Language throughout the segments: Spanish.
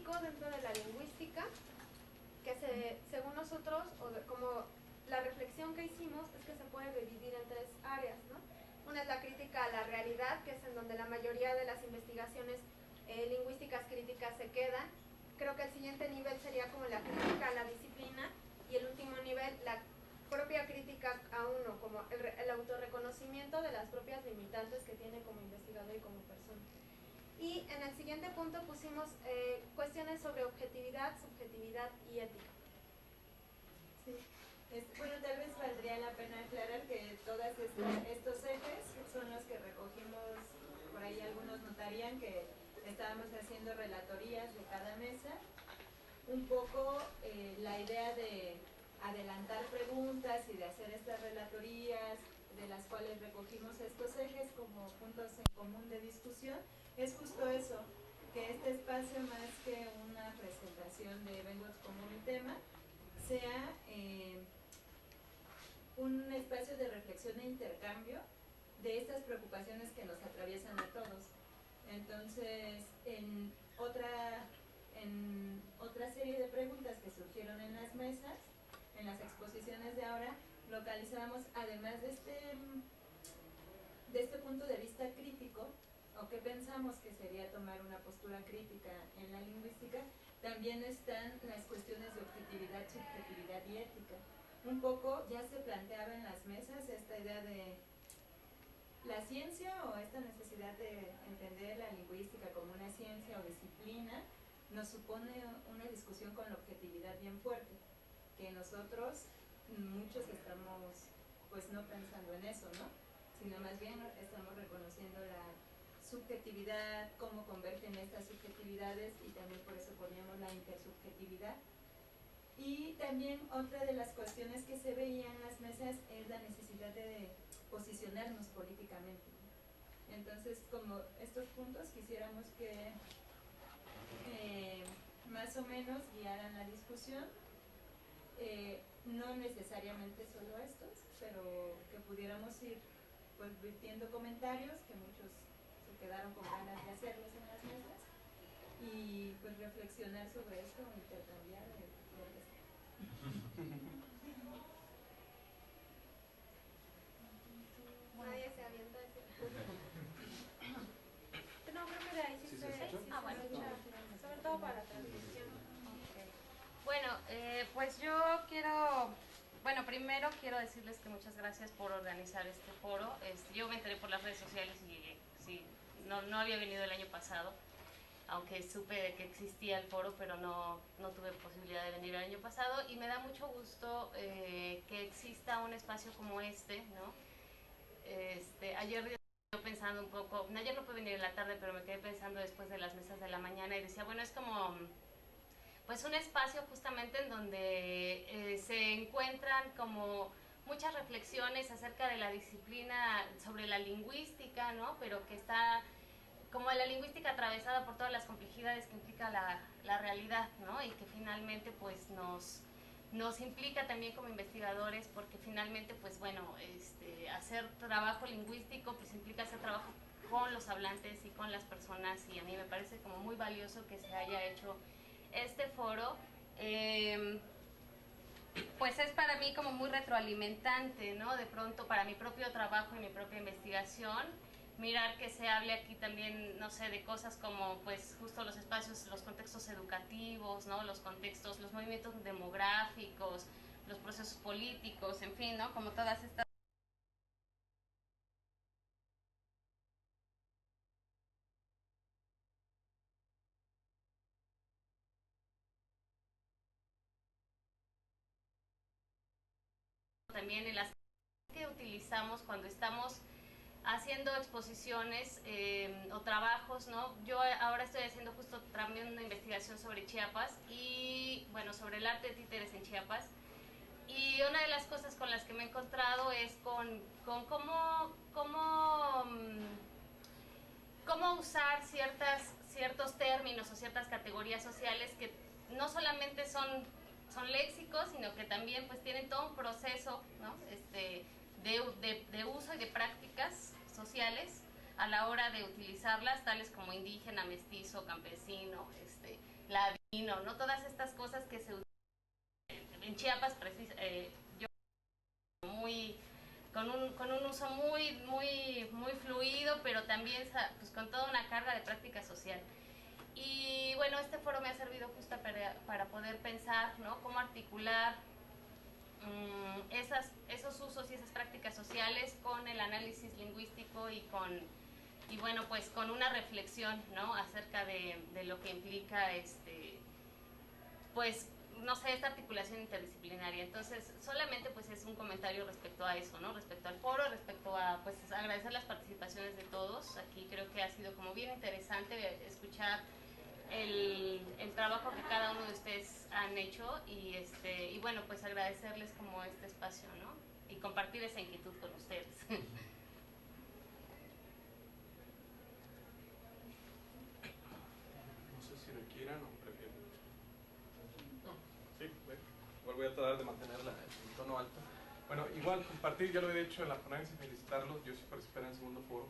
crítico dentro de la lingüística, que según nosotros, como la reflexión que hicimos, es que se puede dividir en tres áreas, ¿no? Una es la crítica a la realidad, que es en donde la mayoría de las investigaciones lingüísticas críticas se quedan. Creo que el siguiente nivel sería como la crítica a la disciplina, y el último nivel, la propia crítica a uno, como el autorreconocimiento de las propias limitantes que tiene como investigador y como persona. Y en el siguiente punto pusimos cuestiones sobre objetividad, subjetividad y ética. Sí. Bueno, tal vez valdría la pena aclarar que todos estos ejes son los que recogimos, por ahí algunos notarían que estábamos haciendo relatorías de cada mesa, un poco la idea de adelantar preguntas y de hacer estas relatorías, de las cuales recogimos estos ejes como puntos en común de discusión, es justo eso, que este espacio, más que una presentación de vengo como un tema, sea un espacio de reflexión e intercambio de estas preocupaciones que nos atraviesan a todos. Entonces, en otra serie de preguntas que surgieron en las mesas, en las exposiciones de ahora, localizábamos, además de este punto de vista crítico, o que pensamos que sería tomar una postura crítica en la lingüística, también están las cuestiones de objetividad, subjetividad y ética. Un poco ya se planteaba en las mesas esta idea de la ciencia, o esta necesidad de entender la lingüística como una ciencia o disciplina, nos supone una discusión con la objetividad bien fuerte, que nosotros muchos estamos pues no pensando en eso, ¿no? Sino más bien estamos reconociendo la subjetividad, cómo convergen estas subjetividades, y también por eso poníamos la intersubjetividad. Y también otra de las cuestiones que se veían en las mesas es la necesidad de posicionarnos políticamente. Entonces, como estos puntos quisiéramos que más o menos guiaran la discusión, no necesariamente solo estos, pero que pudiéramos ir pues virtiendo comentarios, que muchos se quedaron con ganas de hacerlos en las mesas, y pues reflexionar sobre esto, intercambiar lo que sea. Nadie se avienta ese. No, creo que de ahí sí se escucha, bueno. sobre todo para la transmisión. Okay. Bueno, pues yo primero quiero decirles que muchas gracias por organizar este foro. Yo me enteré por las redes sociales y sí, no había venido el año pasado, aunque supe de que existía el foro, pero no tuve posibilidad de venir el año pasado, y me da mucho gusto que exista un espacio como este, ¿no? Ayer yo pensando un poco, ayer no pude venir en la tarde, pero me quedé pensando después de las mesas de la mañana y decía, bueno, es como pues un espacio justamente en donde se encuentran como muchas reflexiones acerca de la disciplina sobre la lingüística, ¿no? Pero que está como la lingüística atravesada por todas las complejidades que implica la realidad, ¿no? Y que finalmente pues nos implica también como investigadores, porque finalmente pues bueno, hacer trabajo lingüístico pues implica hacer trabajo con los hablantes y con las personas, y a mí me parece como muy valioso que se haya hecho este foro. Pues es para mí como muy retroalimentante, ¿no? De pronto para mi propio trabajo y mi propia investigación, mirar que se hable aquí también, no sé, de cosas como pues justo los espacios, los contextos educativos, ¿no? Los contextos, los movimientos demográficos, los procesos políticos, en fin, ¿no? Como todas estas también en las que utilizamos cuando estamos haciendo exposiciones o trabajos, ¿no? Yo ahora estoy haciendo justo también una investigación sobre Chiapas y, bueno, sobre el arte de títeres en Chiapas. Y una de las cosas con las que me he encontrado es con cómo usar ciertos términos o ciertas categorías sociales que no solamente son léxicos, sino que también pues tienen todo un proceso, ¿no? de uso y de prácticas sociales a la hora de utilizarlas, tales como indígena, mestizo, campesino, la término, ¿no? Todas estas cosas que se utilizan en Chiapas, yo con un uso muy fluido, pero también pues, con toda una carga de práctica social. Y bueno, este foro me ha servido justo para poder pensar, ¿no? Cómo articular esos usos y esas prácticas sociales con el análisis lingüístico y bueno, pues con una reflexión, ¿no? Acerca de lo que implica pues no sé, esta articulación interdisciplinaria. Entonces, solamente pues es un comentario respecto a eso, ¿no? Respecto al foro, respecto a pues agradecer las participaciones de todos. Aquí creo que ha sido como bien interesante escuchar el trabajo que cada uno de ustedes han hecho y bueno, pues agradecerles como este espacio, ¿no? Y compartir esa inquietud con ustedes. No sé si requieran o prefieren. Sí, igual voy a tratar de mantener el tono alto. Bueno, igual compartir, ya lo he hecho en la ponencia, felicitarlos, yo sí participé en el segundo foro,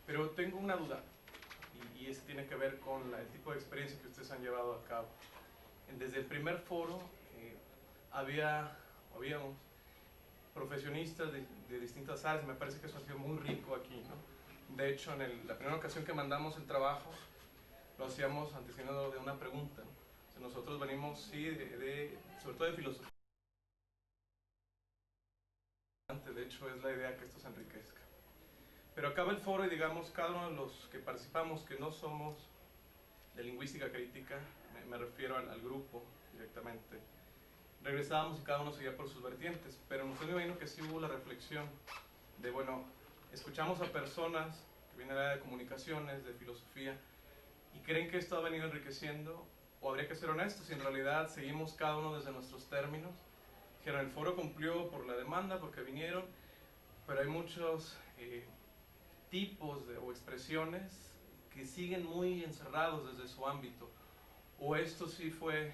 pero tengo una duda, y ese tiene que ver con el tipo de experiencia que ustedes han llevado a cabo. Desde el primer foro habíamos profesionistas de distintas áreas, y me parece que eso ha sido muy rico aquí, ¿no? De hecho, la primera ocasión que mandamos el trabajo, lo hacíamos antecediendo de una pregunta, ¿no? O sea, nosotros venimos, sí, sobre todo de filosofía. De hecho, es la idea que esto se enriquezca. Pero acaba el foro y digamos, cada uno de los que participamos, que no somos de lingüística crítica, me refiero al grupo directamente, regresábamos y cada uno seguía por sus vertientes, pero nosotros me imagino que sí hubo la reflexión de, bueno, escuchamos a personas que vienen de la área de comunicaciones, de filosofía, y creen que esto ha venido enriqueciendo, o habría que ser honestos, y en realidad seguimos cada uno desde nuestros términos. Dijeron, el foro cumplió por la demanda, porque vinieron, pero hay muchos tipos o expresiones que siguen muy encerrados desde su ámbito, o esto sí fue,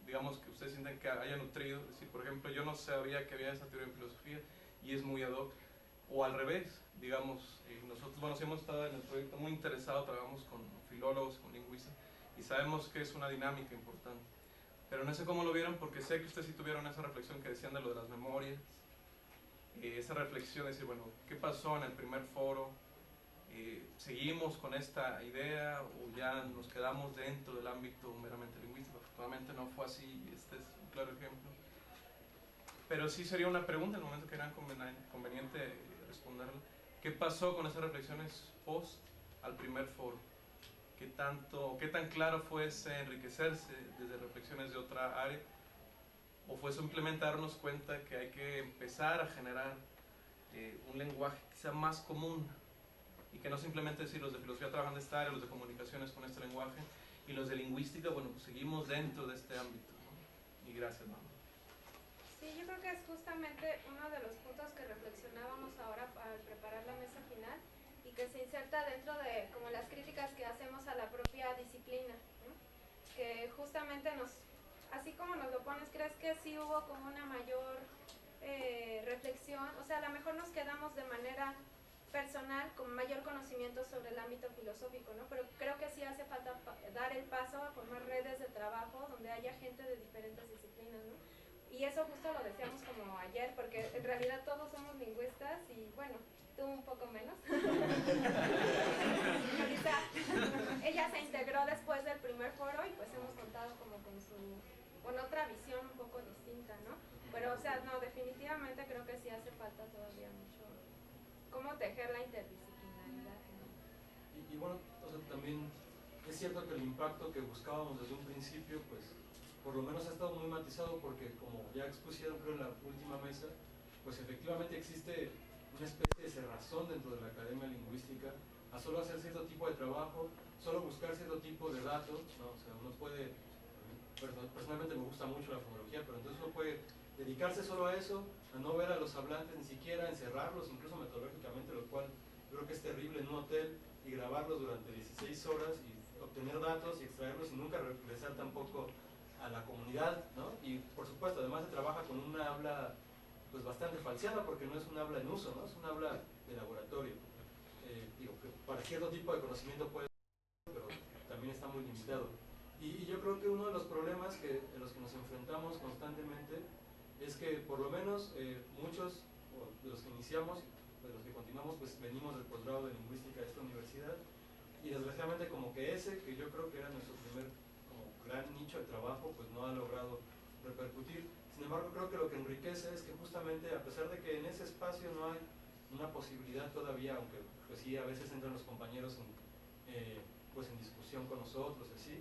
digamos, que ustedes sienten que haya nutrido, es decir, por ejemplo, yo no sabía que había esa teoría en filosofía y es muy ad hoc, o al revés, digamos, nosotros, bueno, sí hemos estado en el proyecto muy interesados, trabajamos con filólogos, con lingüistas, y sabemos que es una dinámica importante. Pero no sé cómo lo vieron, porque sé que ustedes sí tuvieron esa reflexión que decían de lo de las memorias, esa reflexión de decir, bueno, ¿qué pasó en el primer foro? ¿Seguimos con esta idea o ya nos quedamos dentro del ámbito meramente lingüístico? Afortunadamente no fue así, este es un claro ejemplo. Pero sí sería una pregunta en el momento que era conveniente responderla. ¿Qué pasó con esas reflexiones post al primer foro? ¿Qué tan claro fue ese enriquecerse desde reflexiones de otra área? ¿O fue simplemente darnos cuenta que hay que empezar a generar un lenguaje quizá más común? Y que no simplemente decir los de filosofía trabajan de esta área, los de comunicaciones con este lenguaje, y los de lingüística, bueno, pues seguimos dentro de este ámbito, ¿no? Y gracias, mamá. Sí, yo creo que es justamente uno de los puntos que reflexionábamos ahora al preparar la mesa final y que se inserta dentro de como las críticas que hacemos a la propia disciplina, ¿no? Que justamente así como nos lo pones, ¿crees que sí hubo como una mayor reflexión? O sea, a lo mejor nos quedamos de manera personal con mayor conocimiento sobre el ámbito filosófico, ¿no? Pero creo que sí hace falta dar el paso a formar redes de trabajo donde haya gente de diferentes disciplinas, ¿no? Y eso justo lo decíamos como ayer, porque en realidad todos somos lingüistas y bueno, tú un poco menos. Ahorita ella se integró después del primer foro y pues hemos contado como con otra visión un poco distinta, ¿no? Pero o sea, no, definitivamente creo que sí hace falta todavía mucho cómo tejer la interdisciplinaridad, ¿no? Y bueno, o sea, también es cierto que el impacto que buscábamos desde un principio, pues por lo menos ha estado muy matizado porque como ya expusieron creo en la última mesa, pues efectivamente existe una especie de cerrazón dentro de la academia lingüística a solo hacer cierto tipo de trabajo, solo buscar cierto tipo de datos, ¿no? O sea, uno puede, personalmente me gusta mucho la fonología, pero entonces uno puede dedicarse solo a eso, a no ver a los hablantes ni siquiera, encerrarlos incluso metodológicamente, lo cual yo creo que es terrible en un hotel, y grabarlos durante 16 horas y obtener datos y extraerlos y nunca regresar tampoco a la comunidad, ¿no? Y por supuesto, además se trabaja con una habla pues bastante falseada porque no es un habla en uso, ¿no? Es un habla de laboratorio. Digo, que para cierto tipo de conocimiento puede ser, pero también está muy limitado. Y yo creo que uno de los problemas a los que nos enfrentamos constantemente es que por lo menos muchos de los que iniciamos, de los que continuamos, pues venimos del posgrado de lingüística de esta universidad, y desgraciadamente como que ese, que yo creo que era nuestro primer como gran nicho de trabajo, pues no ha logrado repercutir. Sin embargo, creo que lo que enriquece es que justamente, a pesar de que en ese espacio no hay una posibilidad todavía, aunque pues sí, a veces entran los compañeros pues en discusión con nosotros, así,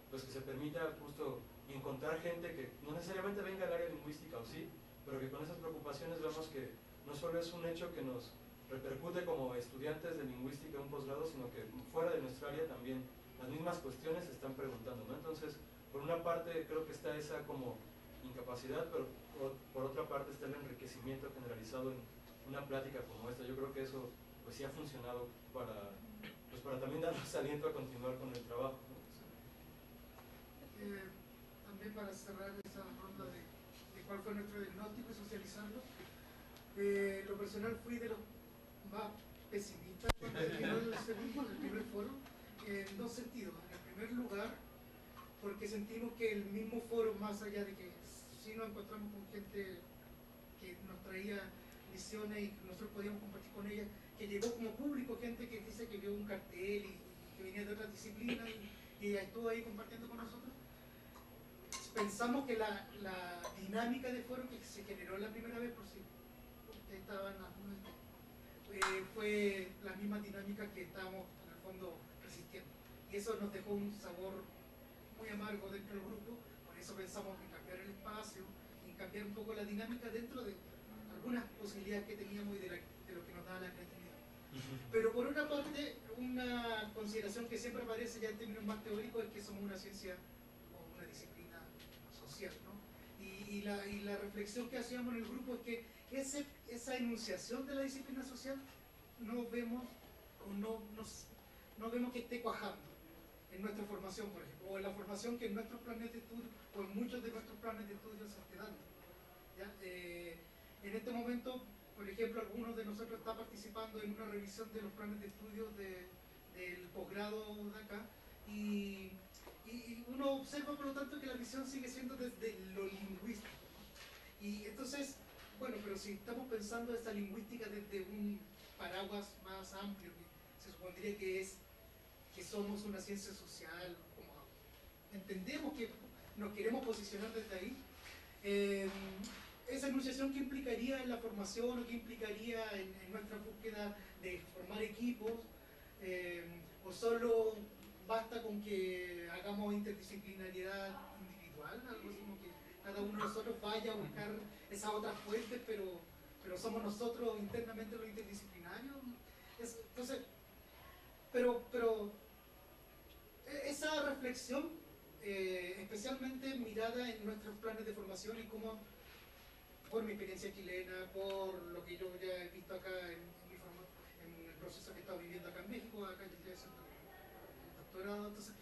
pues que se permita justo encontrar gente que no necesariamente venga del área lingüística o sí, pero que con esas preocupaciones vemos que no solo es un hecho que nos repercute como estudiantes de lingüística en un posgrado, sino que fuera de nuestra área también las mismas cuestiones se están preguntando, ¿no? Entonces, por una parte creo que está esa como incapacidad, pero por otra parte está el enriquecimiento generalizado en una plática como esta. Yo creo que eso pues sí ha funcionado para también darnos aliento a continuar con el trabajo, ¿no? También para cerrar esa ronda de cuál fue nuestro diagnóstico y socializarlo, lo personal fui de los más pesimistas cuando terminó el primer foro, en dos sentidos. En el primer lugar, porque sentimos que el mismo foro, más allá de que sí nos encontramos con gente que nos traía visiones y nosotros podíamos compartir con ella, que llegó como público, gente que dice que vio un cartel y que venía de otras disciplinas y estuvo ahí compartiendo con nosotros. Pensamos que la dinámica de foro que se generó la primera vez, por si ustedes estaban fue la misma dinámica que estábamos en el fondo resistiendo. Y eso nos dejó un sabor muy amargo dentro del grupo, por eso pensamos en cambiar el espacio, en cambiar un poco la dinámica dentro de algunas posibilidades que teníamos y de lo que nos daba la creatividad. Pero por otra parte, una consideración que siempre aparece ya en términos más teóricos es que somos una ciencia o una disciplina social, ¿no? Y la reflexión que hacíamos en el grupo es que esa enunciación de la disciplina social no vemos que esté cuajando en nuestra formación, por ejemplo, o en la formación que en nuestros planes de estudio, o en muchos de nuestros planes de estudio se esté dando, ¿ya? En este momento, por ejemplo, algunos de nosotros están participando en una revisión de los planes de estudio del posgrado de acá, y uno observa, por lo tanto, que la visión sigue siendo desde lo lingüístico, ¿no? Y entonces, bueno, pero si estamos pensando esta lingüística desde un paraguas más amplio, que se supondría que somos una ciencia social, como entendemos que nos queremos posicionar desde ahí, esa enunciación que implicaría en la formación o que implicaría en nuestra búsqueda de formar equipos, o solo basta con que hagamos interdisciplinariedad individual, algo así como que cada uno de nosotros vaya a buscar esas otras fuentes, pero somos nosotros internamente los interdisciplinarios. Entonces, pero esa reflexión, especialmente mirada en nuestros planes de formación y cómo, por mi experiencia chilena, por lo que yo ya he visto acá en el proceso que he estado viviendo acá en México, acá yo estoy haciendo el doctorado, entonces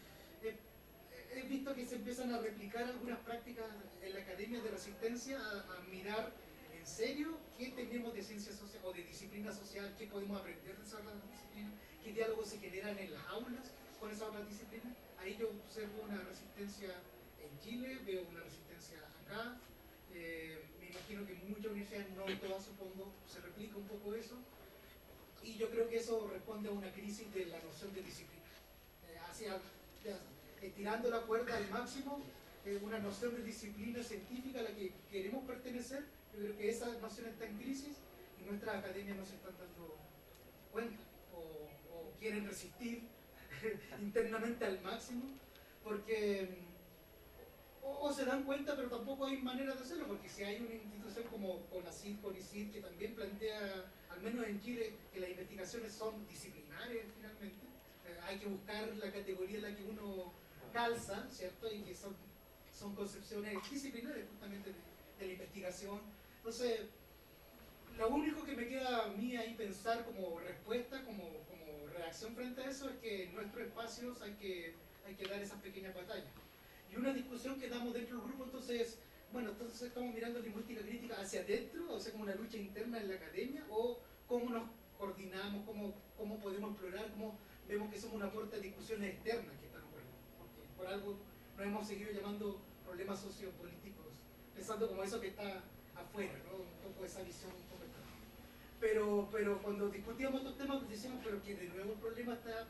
he visto que se empiezan a replicar algunas prácticas en la academia de resistencia a mirar en serio qué tenemos de ciencia social o de disciplina social, qué podemos aprender de esas otras disciplinas, qué diálogos se generan en las aulas con esas otras disciplinas. Ahí yo observo una resistencia en Chile, veo una resistencia acá, me imagino que en muchas universidades, no en todas supongo, se replica un poco eso, y yo creo que eso responde a una crisis de la noción de disciplina, estirando la cuerda al máximo, una noción de disciplina científica a la que queremos pertenecer. Yo creo que esa noción está en crisis y nuestras academias no se están dando cuenta o quieren resistir internamente al máximo, porque o se dan cuenta, pero tampoco hay manera de hacerlo, porque si hay una institución como CONACYT, CONICYT, que también plantea, al menos en Chile, que las investigaciones son disciplinares finalmente, hay que buscar la categoría en la que uno calza, ¿cierto? Y que son concepciones disciplinares justamente de la investigación. Entonces, lo único que me queda a mí ahí pensar como respuesta, como reacción frente a eso, es que en nuestros espacios hay que dar esas pequeñas batallas. Y una discusión que damos dentro del grupo, entonces, bueno, entonces estamos mirando lingüística crítica hacia adentro, o sea, como una lucha interna en la academia, o cómo nos coordinamos, cómo podemos explorar, cómo vemos que somos una puerta de discusiones externas que están ocurriendo. Porque por algo nos hemos seguido llamando problemas sociopolíticos, pensando como eso que está afuera, ¿no? Un poco esa visión un poco extraña. Pero cuando discutíamos estos temas decíamos, pero que de nuevo el problema está,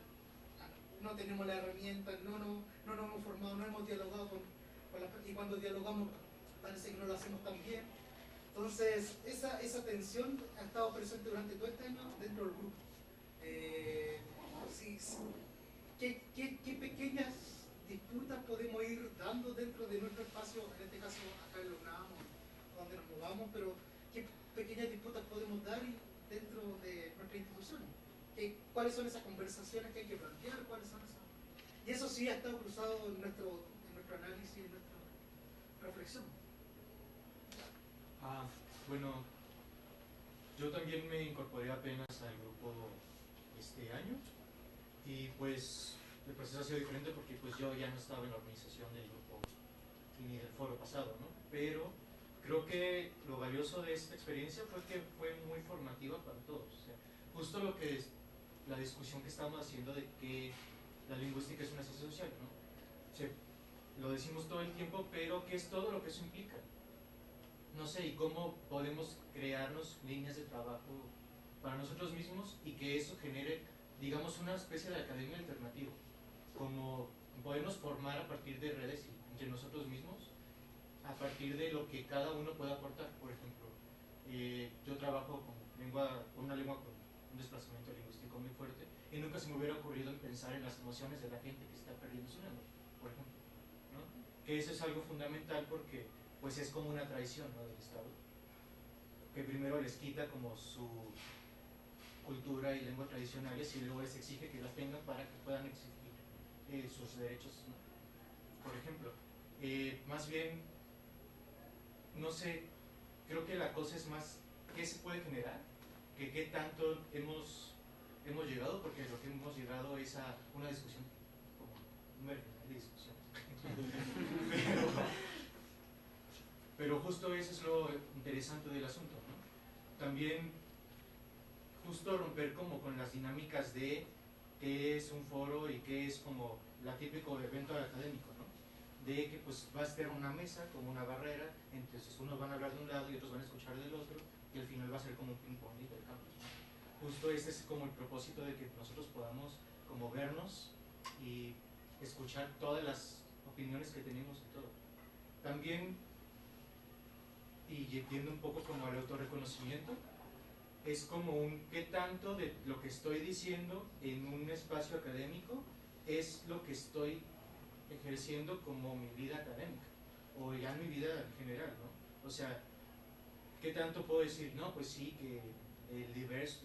no tenemos las herramientas, no nos hemos formado, no hemos dialogado y cuando dialogamos parece que no lo hacemos tan bien. Entonces, esa tensión ha estado presente durante todo este año dentro del grupo. ¿Qué pequeñas disputas podemos ir dando dentro de nuestro espacio, en este caso acá en los NAM, donde nos movamos, pero qué pequeñas disputas podemos dar dentro de nuestra institución? ¿Cuáles son esas conversaciones que hay que plantear? ¿Cuáles son esas? Y eso sí ha estado cruzado en nuestro análisis, en nuestra reflexión. Bueno, yo también me incorporé apenas al grupo este año y pues el proceso ha sido diferente porque pues yo ya no estaba en la organización del grupo ni del foro pasado, ¿no? Pero creo que lo valioso de esta experiencia fue que fue muy formativa para todos. O sea, justo lo que es la discusión que estábamos haciendo de que la lingüística es una ciencia social, ¿no? O sea, lo decimos todo el tiempo, pero ¿qué es todo lo que eso implica? No sé, y cómo podemos crearnos líneas de trabajo para nosotros mismos y que eso genere, digamos, una especie de academia alternativa, como podernos formar a partir de redes entre nosotros mismos, a partir de lo que cada uno pueda aportar. Por ejemplo, yo trabajo con una lengua con un desplazamiento lingüístico muy fuerte y nunca se me hubiera ocurrido en pensar en las emociones de la gente que está perdiendo su lengua, por ejemplo, ¿no? Que eso es algo fundamental porque pues es como una traición, ¿no?, del Estado, que primero les quita como su cultura y lengua tradicionales y luego les exige que las tengan para que puedan exigir sus derechos, ¿no? Por ejemplo, más bien, no sé, creo que la cosa es más qué se puede generar que qué tanto hemos llegado, porque lo que hemos llegado es a una discusión como un marginal de discusión. Pero justo eso es lo interesante del asunto, ¿no? También justo romper como con las dinámicas de qué es un foro y qué es como la típico evento académico, ¿no? De que pues va a estar una mesa como una barrera, entonces unos van a hablar de un lado y otros van a escuchar del otro y al final va a ser como un ping-pong de intercambios, ¿no? Justo este es como el propósito de que nosotros podamos como vernos y escuchar todas las opiniones que tenemos y todo. También, y yendo un poco como al autorreconocimiento, es como un qué tanto de lo que estoy diciendo en un espacio académico es lo que estoy ejerciendo como mi vida académica o ya mi vida en general, ¿no? O sea, qué tanto puedo decir, no, pues sí, que el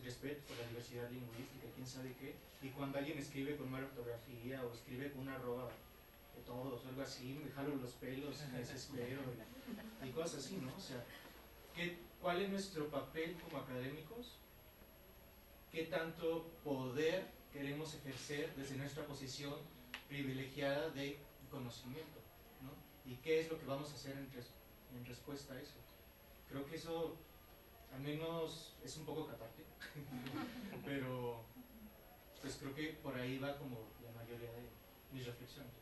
respeto por la diversidad lingüística, quién sabe qué, y cuando alguien escribe con mala ortografía o escribe con una arroba de todos o algo así, me jalo los pelos, me desespero y cosas así, ¿no? O sea, ¿cuál es nuestro papel como académicos? ¿Qué tanto poder queremos ejercer desde nuestra posición privilegiada de conocimiento, ¿no? ¿Y qué es lo que vamos a hacer en respuesta a eso? Creo que eso, al menos, es un poco catártico, pero pues creo que por ahí va como la mayoría de mis reflexiones.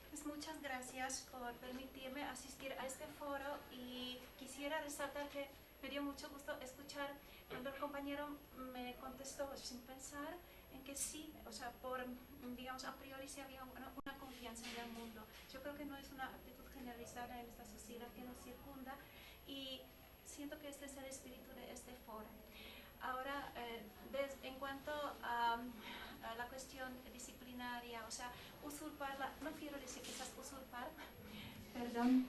Pues muchas gracias por permitirme asistir a este foro y quisiera resaltar que me dio mucho gusto escuchar cuando el compañero me contestó sin pensar en que sí, o sea, digamos, a priori sí había una confianza en el mundo. Yo creo que no es una actitud generalizada en esta sociedad que nos circunda y siento que este es el espíritu de este foro. Ahora, en cuanto a la cuestión disciplinaria, o sea, usurparla, no quiero decir quizás usurpar, perdón,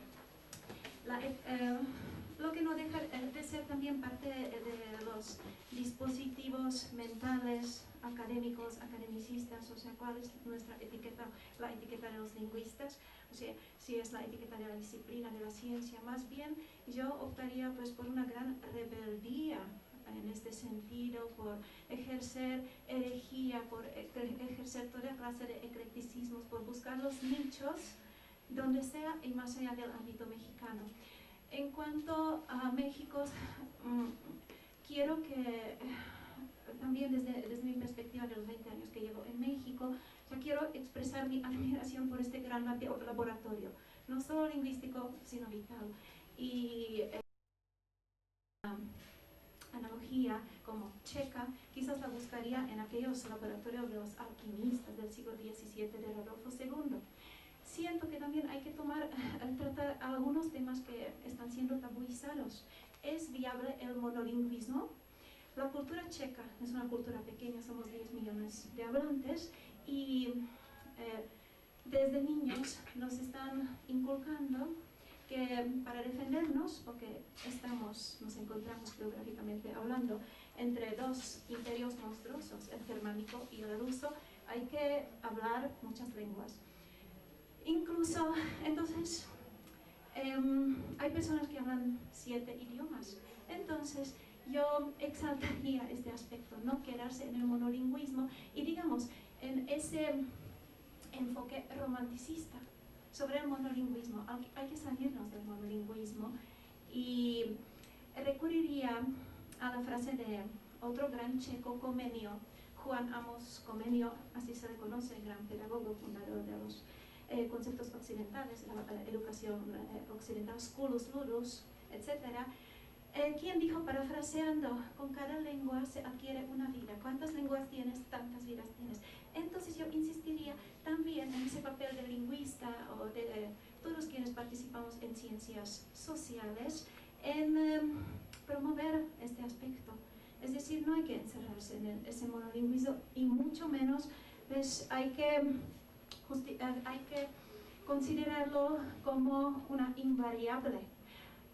lo que no deja de ser también parte de los dispositivos mentales, académicos, academicistas, o sea, cuál es nuestra etiqueta, la etiqueta de los lingüistas, o sea, si es la etiqueta de la disciplina, de la ciencia. Más bien, yo optaría pues por una gran rebeldía en este sentido, por ejercer herejía, por ejercer toda clase de eclecticismos, por buscar los nichos donde sea y más allá del ámbito mexicano. En cuanto a México, quiero que también desde mi perspectiva de los 20 años que llevo en México, ya quiero expresar mi admiración por este gran laboratorio, no solo lingüístico, sino vital. Y analogía como checa, quizás la buscaría en aquellos laboratorios de los alquimistas del siglo XVII de Rodolfo II. Siento que también hay que tratar algunos temas que están siendo tabuizados. ¿Es viable el monolingüismo? La cultura checa es una cultura pequeña, somos 10 millones de hablantes y desde niños nos están inculcando que para defendernos, porque nos encontramos geográficamente hablando entre dos imperios monstruosos, el germánico y el ruso, hay que hablar muchas lenguas. Incluso, entonces, hay personas que hablan 7 idiomas. Entonces, yo exaltaría este aspecto, no quedarse en el monolingüismo y, digamos, en ese enfoque romanticista sobre el monolingüismo. Hay que salirnos del monolingüismo y recurriría a la frase de otro gran checo, Comenio, Juan Amos Comenio, así se le conoce, gran pedagogo, fundador de los conceptos occidentales, la educación occidental, sculus, ludus, etc. Quien dijo, parafraseando, con cada lengua se adquiere una vida. ¿Cuántas lenguas tienes? Tantas vidas tienes. Entonces yo insistiría también en ese papel de lingüista o de todos quienes participamos en ciencias sociales, en promover este aspecto. Es decir, no hay que encerrarse en ese monolingüismo y mucho menos pues, hay que considerarlo como una invariable.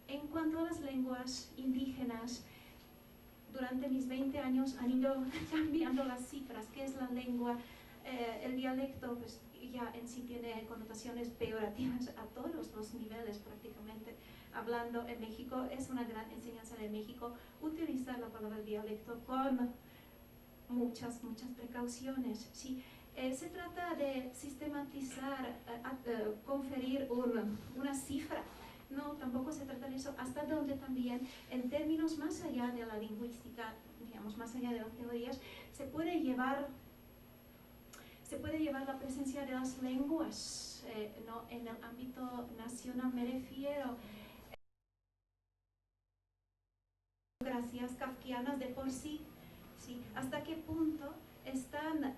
En cuanto a las lenguas indígenas, durante mis 20 años han ido cambiando las cifras. ¿Qué es la lengua? El dialecto pues, ya en sí tiene connotaciones peyorativas a todos los niveles prácticamente. Hablando en México, es una gran enseñanza de México utilizar la palabra dialecto con muchas precauciones. ¿Sí? Se trata de sistematizar, conferir una cifra. No, tampoco se trata de eso, hasta donde también, en términos más allá de la lingüística, digamos, más allá de las teorías, se puede llevar la presencia de las lenguas, no en el ámbito nacional, me refiero, gracias kafkianas de por sí, ¿sí? Hasta qué punto están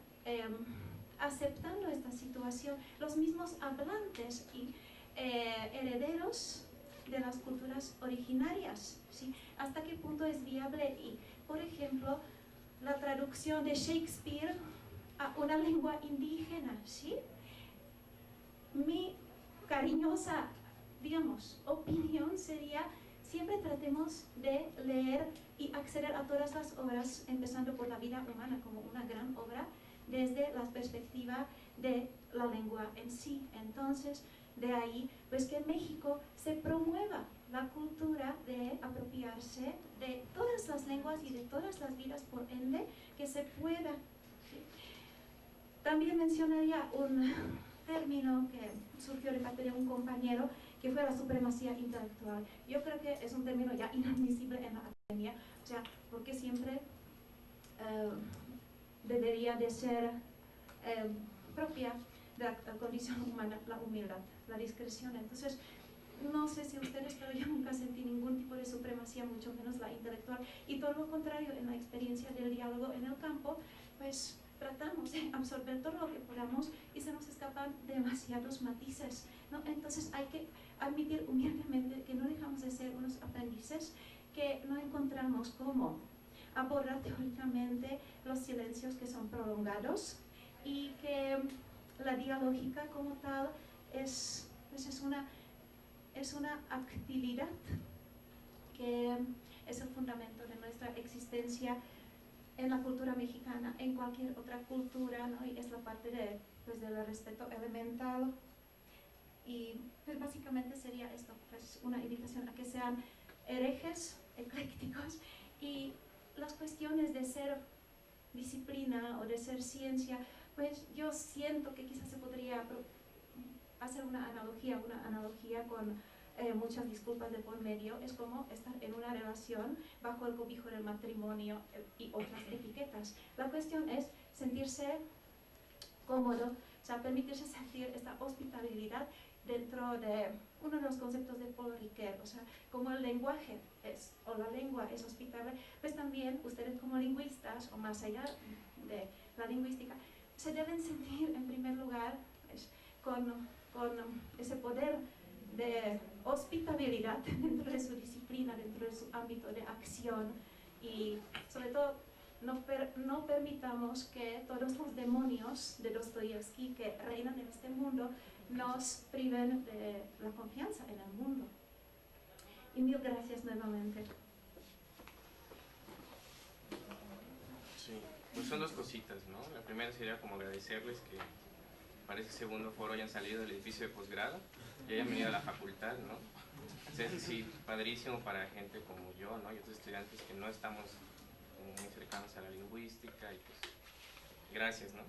aceptando esta situación los mismos hablantes y herederos de las culturas originarias, ¿sí? Hasta qué punto es viable y, por ejemplo, la traducción de Shakespeare a una lengua indígena, ¿sí? Mi cariñosa, digamos, opinión sería siempre tratemos de leer y acceder a todas las obras, empezando por la vida humana como una gran obra, desde la perspectiva de la lengua en sí. Entonces, de ahí, pues que en México se promueva la cultura de apropiarse de todas las lenguas y de todas las vidas, por ende, que se pueda. ¿Sí? También mencionaría un término que surgió de parte de un compañero, que fue la supremacía intelectual. Yo creo que es un término ya inadmisible en la academia, o sea, porque siempre debería de ser propia de la condición humana, la humildad, la discreción. Entonces, no sé si ustedes, pero yo nunca sentí ningún tipo de supremacía, mucho menos la intelectual, y todo lo contrario, en la experiencia del diálogo en el campo, pues tratamos de absorber todo lo que podamos y se nos escapan demasiados matices, ¿no? Entonces hay que admitir humildemente que no dejamos de ser unos aprendices, que no encontramos cómo abordar teóricamente los silencios que son prolongados y que la dialógica como tal es una actividad que es el fundamento de nuestra existencia en la cultura mexicana, en cualquier otra cultura, ¿no? Y es la parte del respeto elemental. Y pues básicamente sería esto, pues una invitación a que sean herejes, eclécticos, y las cuestiones de ser disciplina o de ser ciencia, pues yo siento que quizás se podría hacer una analogía con muchas disculpas de por medio, es como estar en una relación bajo el cobijo del matrimonio y otras etiquetas. La cuestión es sentirse cómodo, o sea, permitirse sentir esta hospitalidad dentro de uno de los conceptos de Paul Ricoeur, o sea, como el lenguaje es, o la lengua es hospitable, pues también ustedes como lingüistas, o más allá de la lingüística, se deben sentir en primer lugar pues, con ese poder de hospitabilidad dentro de su disciplina, dentro de su ámbito de acción, y sobre todo no permitamos que todos los demonios de Dostoyevsky que reinan en este mundo nos priven de la confianza en el mundo. Y mil gracias nuevamente. Sí, pues son dos cositas, ¿no? La primera sería como agradecerles que para ese segundo foro hayan salido del edificio de posgrado y hayan venido a la facultad, ¿no? O sea, es decir, padrísimo para gente como yo, ¿no? Y otros estudiantes que no estamos muy cercanos a la lingüística, y pues gracias, ¿no?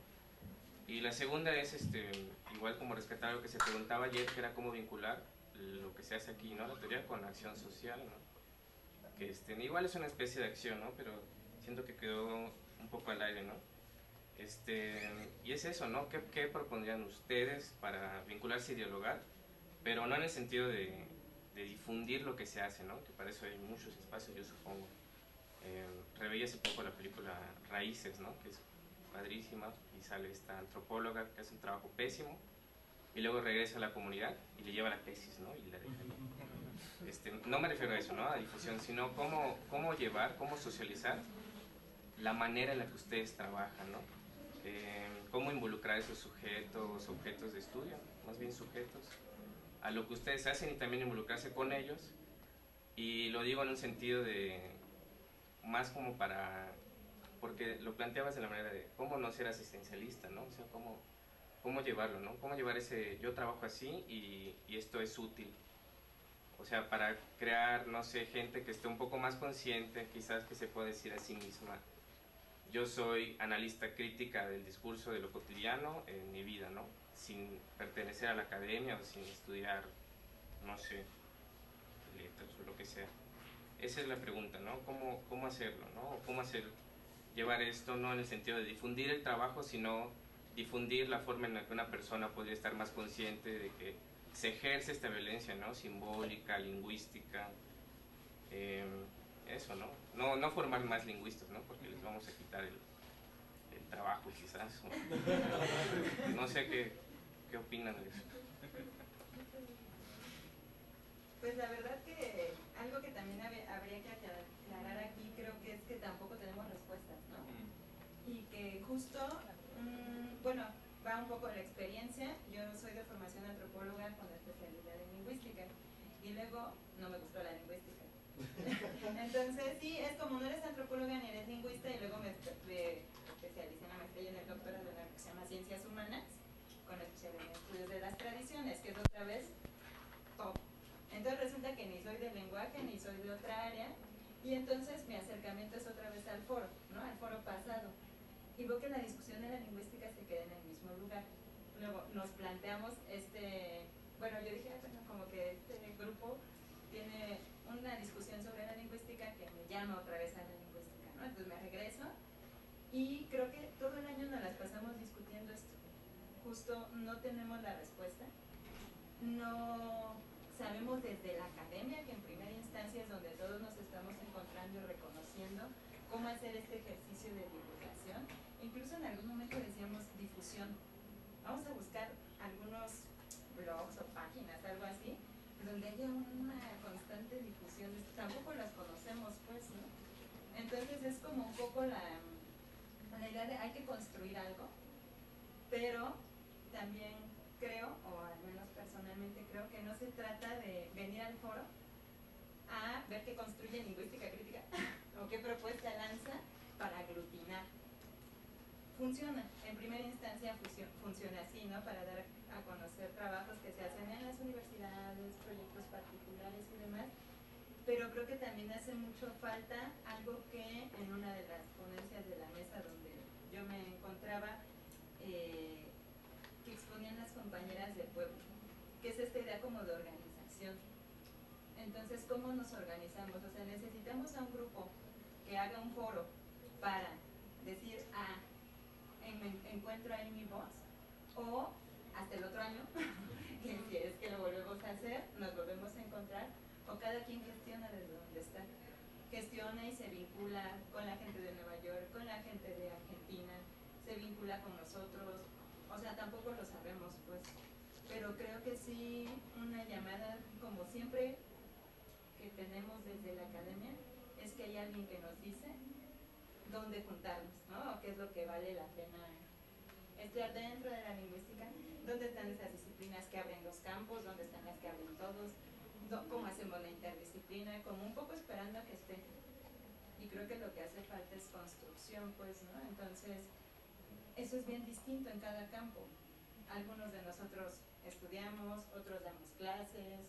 Y la segunda es igual como rescatar lo que se preguntaba ayer, que era cómo vincular lo que se hace aquí, ¿no? La teoría con la acción social, ¿no? Que igual es una especie de acción, ¿no? Pero siento que quedó un poco al aire, ¿no? Y es eso, ¿no? ¿Qué propondrían ustedes para vincularse y dialogar? Pero no en el sentido de difundir lo que se hace, ¿no? Que para eso hay muchos espacios, yo supongo. Reveí hace poco la película Raíces, ¿no? Que es padrísima, y sale esta antropóloga que hace un trabajo pésimo y luego regresa a la comunidad y le lleva la tesis, ¿no? Y la deja ahí. No me refiero a eso, ¿no? A difusión, sino cómo llevar, cómo socializar la manera en la que ustedes trabajan, ¿no? Cómo involucrar esos sujetos, objetos de estudio, más bien sujetos, a lo que ustedes hacen, y también involucrarse con ellos. Y lo digo en un sentido de más como para, porque lo planteabas de la manera de cómo no ser asistencialista, ¿no? O sea, cómo llevarlo, ¿no? Cómo llevar ese, yo trabajo así y esto es útil. O sea, para crear, no sé, gente que esté un poco más consciente, quizás que se pueda decir a sí misma, yo soy analista crítica del discurso de lo cotidiano en mi vida, ¿no? Sin pertenecer a la academia o sin estudiar, no sé, letras o lo que sea. Esa es la pregunta, ¿no? ¿Cómo hacerlo, ¿no? ¿Cómo llevar esto, no en el sentido de difundir el trabajo, sino difundir la forma en la que una persona podría estar más consciente de que se ejerce esta violencia, ¿no? Simbólica, lingüística, eso, ¿no? No formar más lingüistas, ¿no? Porque les vamos a quitar el trabajo, quizás. No sé qué opinan de eso. Pues la verdad que algo que también habría que aclarar aquí, creo que es que tampoco tenemos respuestas, ¿no? Y que justo, bueno, va un poco la experiencia. Yo soy de formación antropóloga con especialidad en lingüística, y luego no me gustó la lingüística. Entonces sí, es como no eres antropóloga ni eres lingüista, y luego me especialicé en la maestría y en el doctorado en lo que se llama Ciencias Humanas, con especialidad en estudios de las tradiciones, que es otra vez top. Entonces resulta que ni soy de lenguaje, ni soy de otra área, y entonces mi acercamiento es otra vez al foro, ¿no? Al foro pasado. Y veo que la discusión de la lingüística se queda en el mismo lugar. Luego nos planteamos bueno, yo dije, bueno, como que este grupo tiene una discusión sobre la lingüística que me llama otra vez a la lingüística, ¿no? Entonces me regreso, y creo que todo el año nos las pasamos discutiendo esto. Justo no tenemos la respuesta, no sabemos desde la academia, que en primera instancia es donde todos nos estamos encontrando y reconociendo, cómo hacer este ejercicio de divulgación. Incluso en algún momento decíamos difusión. Vamos a buscar algunos blogs o páginas, algo así, donde haya una constante difusión. Tampoco las conocemos, pues, ¿no? Entonces es como un poco la idea de hay que construir algo, pero también creo, o al menos personalmente creo, que no se trata de venir al foro a ver qué construye lingüística crítica o qué propuesta lanza para aglutinar. Funciona, en primera instancia funciona así, ¿no? Para dar a conocer trabajos que se hacen en las universidades, proyectos particulares y demás, pero creo que también hace mucho falta algo que en una de las ponencias de la mesa donde yo me encontraba, que exponían las compañeras del pueblo, que es esta idea como de organización, Entonces, ¿cómo nos organizamos? O sea, necesitamos a un grupo que haga un foro para decir, encuentro ahí mi voz, o hasta el otro año, que si es que lo volvemos a hacer, nos volvemos a encontrar, o cada quien gestiona desde donde está. Gestiona y se vincula con la gente de Nueva York, con la gente de Argentina, se vincula con nosotros, o sea, tampoco lo sabemos, pues, pero creo que sí una llamada, como siempre que tenemos desde la academia, es que hay alguien que nos dice dónde juntarnos, ¿no? O qué es lo que vale la pena estudiar dentro de la lingüística, dónde están esas disciplinas que abren los campos, dónde están las que abren todos, cómo hacemos la interdisciplina, como un poco esperando a que esté. Y creo que lo que hace falta es construcción, pues, ¿no? Entonces, eso es bien distinto en cada campo. Algunos de nosotros estudiamos, otros damos clases,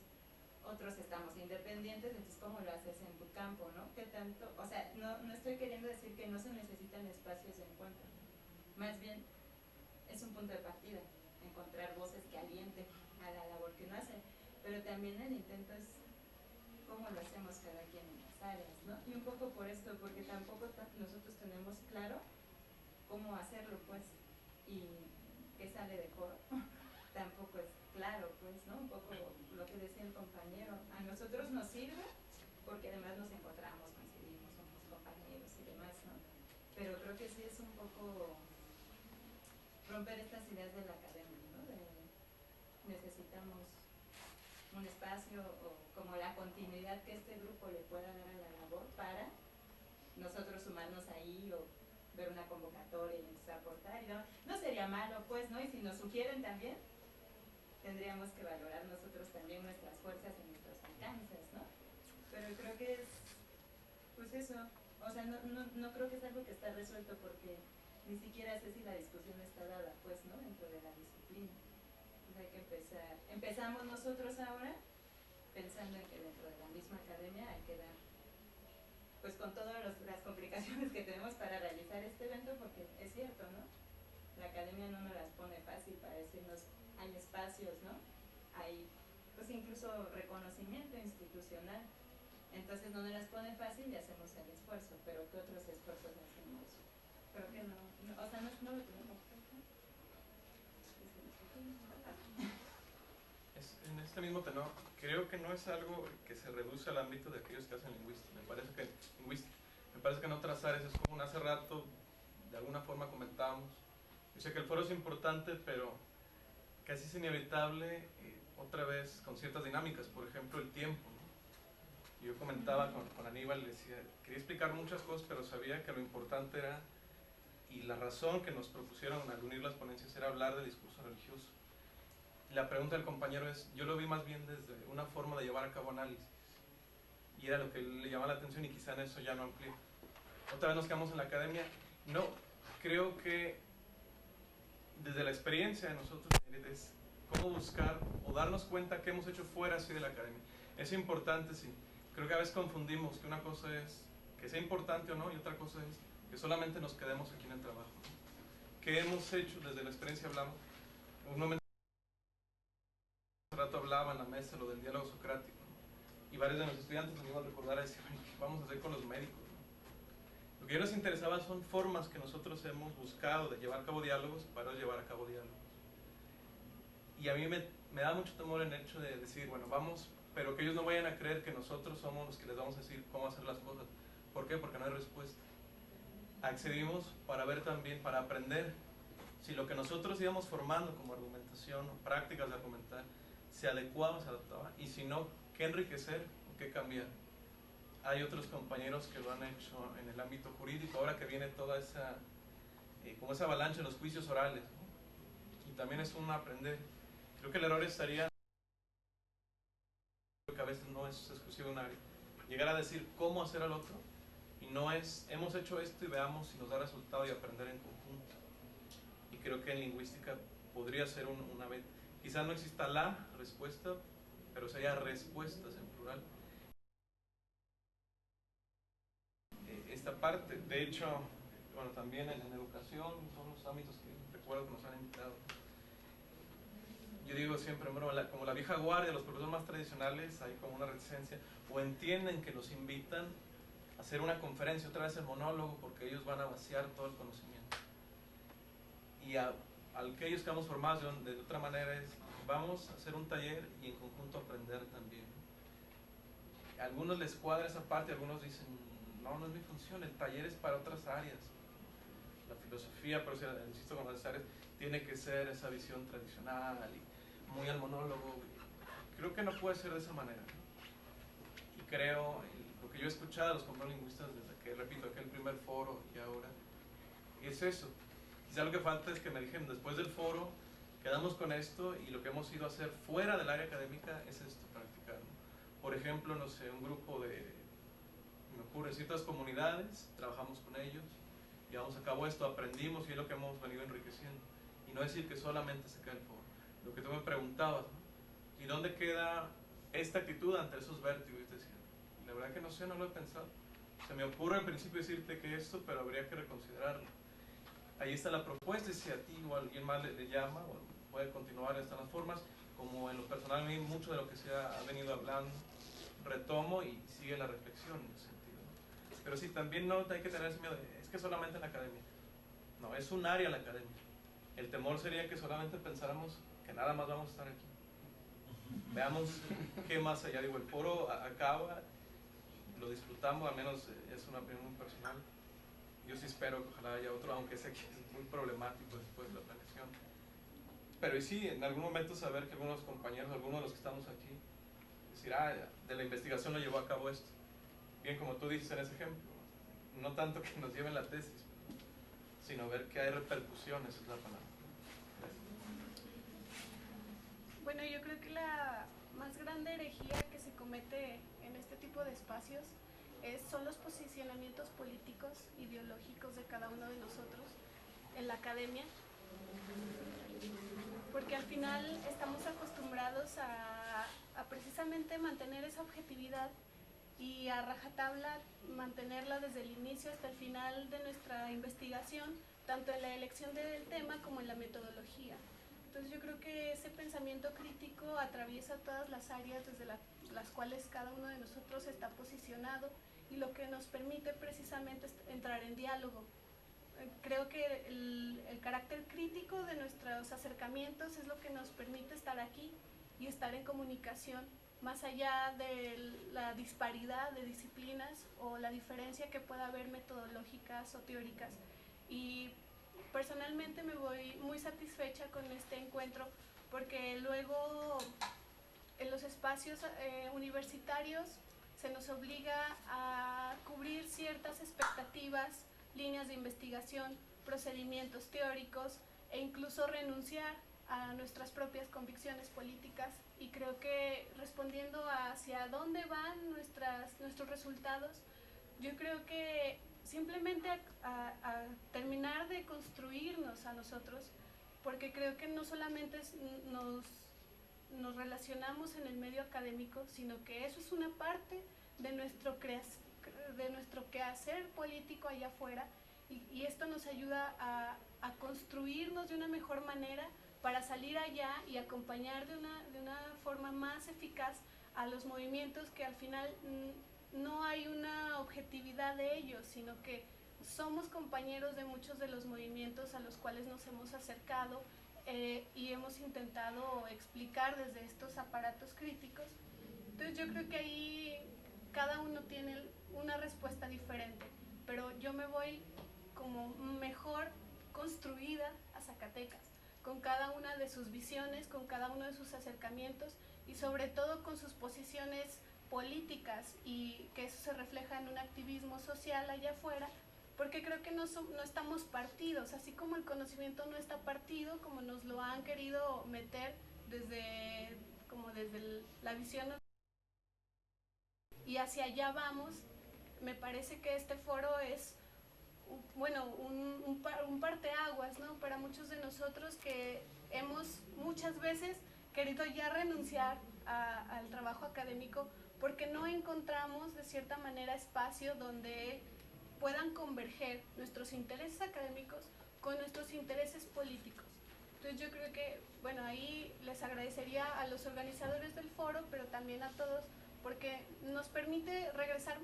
otros estamos independientes, entonces ¿cómo lo haces en tu campo, no? ¿Qué tanto? O sea, no estoy queriendo decir que no se necesitan espacios de encuentro. Más bien, es un punto de partida, encontrar voces que alienten a la labor que uno hace. Pero también el intento es cómo lo hacemos cada quien en las áreas, ¿no? Y un poco por esto, porque tampoco nosotros tenemos claro cómo hacerlo, pues, y qué sale de coro. Tampoco es claro, pues, ¿no? Un poco lo que decía el compañero. A nosotros nos sirve porque además nos encontramos, coincidimos, somos compañeros y demás, ¿no? Pero creo que sí es un poco romper estas ideas de la academia, ¿no? Necesitamos un espacio o como la continuidad que este grupo le pueda dar a la labor para nosotros sumarnos ahí o ver una convocatoria y empezar a aportar. Y no sería malo, pues, ¿no? Y si nos sugieren también, tendríamos que valorar nosotros también nuestras fuerzas y nuestros alcances, ¿no? Pero creo que es, pues eso, o sea, no creo que es algo que está resuelto porque ni siquiera sé si la discusión está dada, pues, ¿no? Dentro de la disciplina. Entonces hay que empezar. Empezamos nosotros ahora pensando en que dentro de la misma academia hay que dar, pues con todas las complicaciones que tenemos para realizar este evento, porque es cierto, ¿no? La academia no nos las pone fácil para decirnos, hay espacios, ¿no? Hay, pues incluso reconocimiento institucional. Entonces no nos las pone fácil y hacemos el esfuerzo, pero ¿qué otros esfuerzos hacemos? Creo que no, o sea, no lo tenemos. En este mismo tenor, creo que no es algo que se reduce al ámbito de aquellos que hacen lingüística. Me parece que en otras áreas es como hace rato, de alguna forma comentábamos. Yo sé que el foro es importante, pero casi es inevitable, otra vez, con ciertas dinámicas, por ejemplo, el tiempo, ¿no? Yo comentaba con Aníbal, le decía, quería explicar muchas cosas, pero sabía que lo importante era, y la razón que nos propusieron al unir las ponencias era hablar del discurso religioso. La pregunta del compañero es, yo lo vi más bien desde una forma de llevar a cabo análisis, y era lo que le llamaba la atención y quizá en eso ya no amplié. Otra vez nos quedamos en la academia. No, creo que desde la experiencia de nosotros es cómo buscar o darnos cuenta que hemos hecho fuera así de la academia. Es importante, sí. Creo que a veces confundimos que una cosa es que sea importante o no y otra cosa es que solamente nos quedemos aquí en el trabajo. ¿Qué hemos hecho? Desde la experiencia hablamos. Un momento hace rato hablaba en la mesa lo del diálogo socrático, ¿no? Y varios de los estudiantes nos iban a recordar a decir, ¿qué vamos a hacer con los médicos? ¿No? Lo que yo les interesaba son formas que nosotros hemos buscado de llevar a cabo diálogos para llevar a cabo diálogos. Y a mí me da mucho temor el hecho de decir, bueno, vamos, pero que ellos no vayan a creer que nosotros somos los que les vamos a decir cómo hacer las cosas. ¿Por qué? Porque no hay respuesta. Accedimos para ver también, para aprender si lo que nosotros íbamos formando como argumentación o prácticas de argumentar se adecuaba, se adaptaba, y si no, qué enriquecer o qué cambiar. Hay otros compañeros que lo han hecho en el ámbito jurídico, ahora que viene toda esa, como esa avalancha de los juicios orales, ¿no? Y también es un aprender. Creo que el error estaría, que a veces no es exclusivo de un área, llegar a decir cómo hacer al otro, y no es, hemos hecho esto y veamos si nos da resultado y aprender en conjunto. Y creo que en lingüística podría ser una vez, quizás no exista la respuesta, pero sería respuestas en plural. Esta parte, de hecho, bueno, también en educación son los ámbitos que recuerdo que nos han invitado. yo digo siempre, bueno, como la vieja guardia, los profesores más tradicionales, hay como una reticencia, o entienden que los invitan a hacer una conferencia, otra vez el monólogo, porque ellos van a vaciar todo el conocimiento. Y al que ellos quedamos formados de otra manera es, vamos a hacer un taller y en conjunto aprender también. A algunos les cuadra esa parte, algunos dicen, no, no es mi función, el taller es para otras áreas. La filosofía, por eso insisto con las áreas, tiene que ser esa visión tradicional y muy al monólogo. Creo que no puede ser de esa manera. Y creo, lo que yo he escuchado a los compañeros lingüistas desde que, repito, aquel primer foro y ahora, es eso. Quizá lo que falta es que me dijeron, después del foro, quedamos con esto y lo que hemos ido a hacer fuera del área académica es esto, practicar, ¿no? Por ejemplo, no sé, un grupo me ocurre, ciertas comunidades, trabajamos con ellos, llevamos a cabo esto, aprendimos y es lo que hemos venido enriqueciendo. Y no decir que solamente se queda el foro. Lo que tú me preguntabas, ¿no? ¿Y dónde queda esta actitud ante esos vértigos? Y decía, la verdad que no sé, no lo he pensado. Se me ocurre al principio decirte que esto, pero habría que reconsiderarlo. Ahí está la propuesta, y si a ti o a alguien más le llama, o puede continuar de estas formas, como en lo personal, a mí mucho de lo que se ha venido hablando, retomo y sigue la reflexión en ese sentido. Pero sí, también no hay que tener ese miedo, es que solamente en la academia. No, es un área la academia. El temor sería que solamente pensáramos que nada más vamos a estar aquí. Veamos qué más allá. Digo, el foro acaba, lo disfrutamos, al menos es una opinión muy personal. Yo sí espero que ojalá haya otro, aunque sé que es muy problemático después de la planeación. Pero y sí, en algún momento saber que algunos compañeros, algunos de los que estamos aquí, decir, de la investigación lo llevó a cabo esto. Bien, como tú dices en ese ejemplo, no tanto que nos lleven la tesis, sino ver que hay repercusiones, es la palabra. Bueno, yo creo que la más grande herejía que se comete en este tipo de espacios son los posicionamientos políticos, ideológicos de cada uno de nosotros en la academia, porque al final estamos acostumbrados a precisamente mantener esa objetividad y a rajatabla mantenerla desde el inicio hasta el final de nuestra investigación, tanto en la elección del tema como en la metodología. Entonces yo creo que ese pensamiento crítico atraviesa todas las áreas desde las cuales cada uno de nosotros está posicionado y lo que nos permite precisamente es entrar en diálogo. Creo que el carácter crítico de nuestros acercamientos es lo que nos permite estar aquí y estar en comunicación, más allá de la disparidad de disciplinas o la diferencia que pueda haber metodológicas o teóricas. Y personalmente me voy muy satisfecha con este encuentro porque luego en los espacios universitarios se nos obliga a cubrir ciertas expectativas, líneas de investigación, procedimientos teóricos e incluso renunciar a nuestras propias convicciones políticas, y creo que respondiendo hacia dónde van nuestros resultados, yo creo que simplemente a terminar de construirnos a nosotros, porque creo que no solamente nos relacionamos en el medio académico, sino que eso es una parte de nuestro quehacer político allá afuera, y esto nos ayuda a construirnos de una mejor manera para salir allá y acompañar de una forma más eficaz a los movimientos que al final no hay una objetividad de ellos, sino que somos compañeros de muchos de los movimientos a los cuales nos hemos acercado y hemos intentado explicar desde estos aparatos críticos. Entonces yo creo que ahí cada uno tiene una respuesta diferente, pero yo me voy como mejor construida a Zacatecas, con cada una de sus visiones, con cada uno de sus acercamientos y sobre todo con sus posiciones políticas, y que eso se refleja en un activismo social allá afuera, porque creo que no estamos partidos, así como el conocimiento no está partido, como nos lo han querido meter desde la visión, y hacia allá vamos. Me parece que este foro es un parteaguas, ¿no?, para muchos de nosotros que hemos muchas veces querido ya renunciar al trabajo académico porque no encontramos de cierta manera espacio donde puedan converger nuestros intereses académicos con nuestros intereses políticos. Entonces yo creo que, bueno, ahí les agradecería a los organizadores del foro, pero también a todos, porque nos permite regresar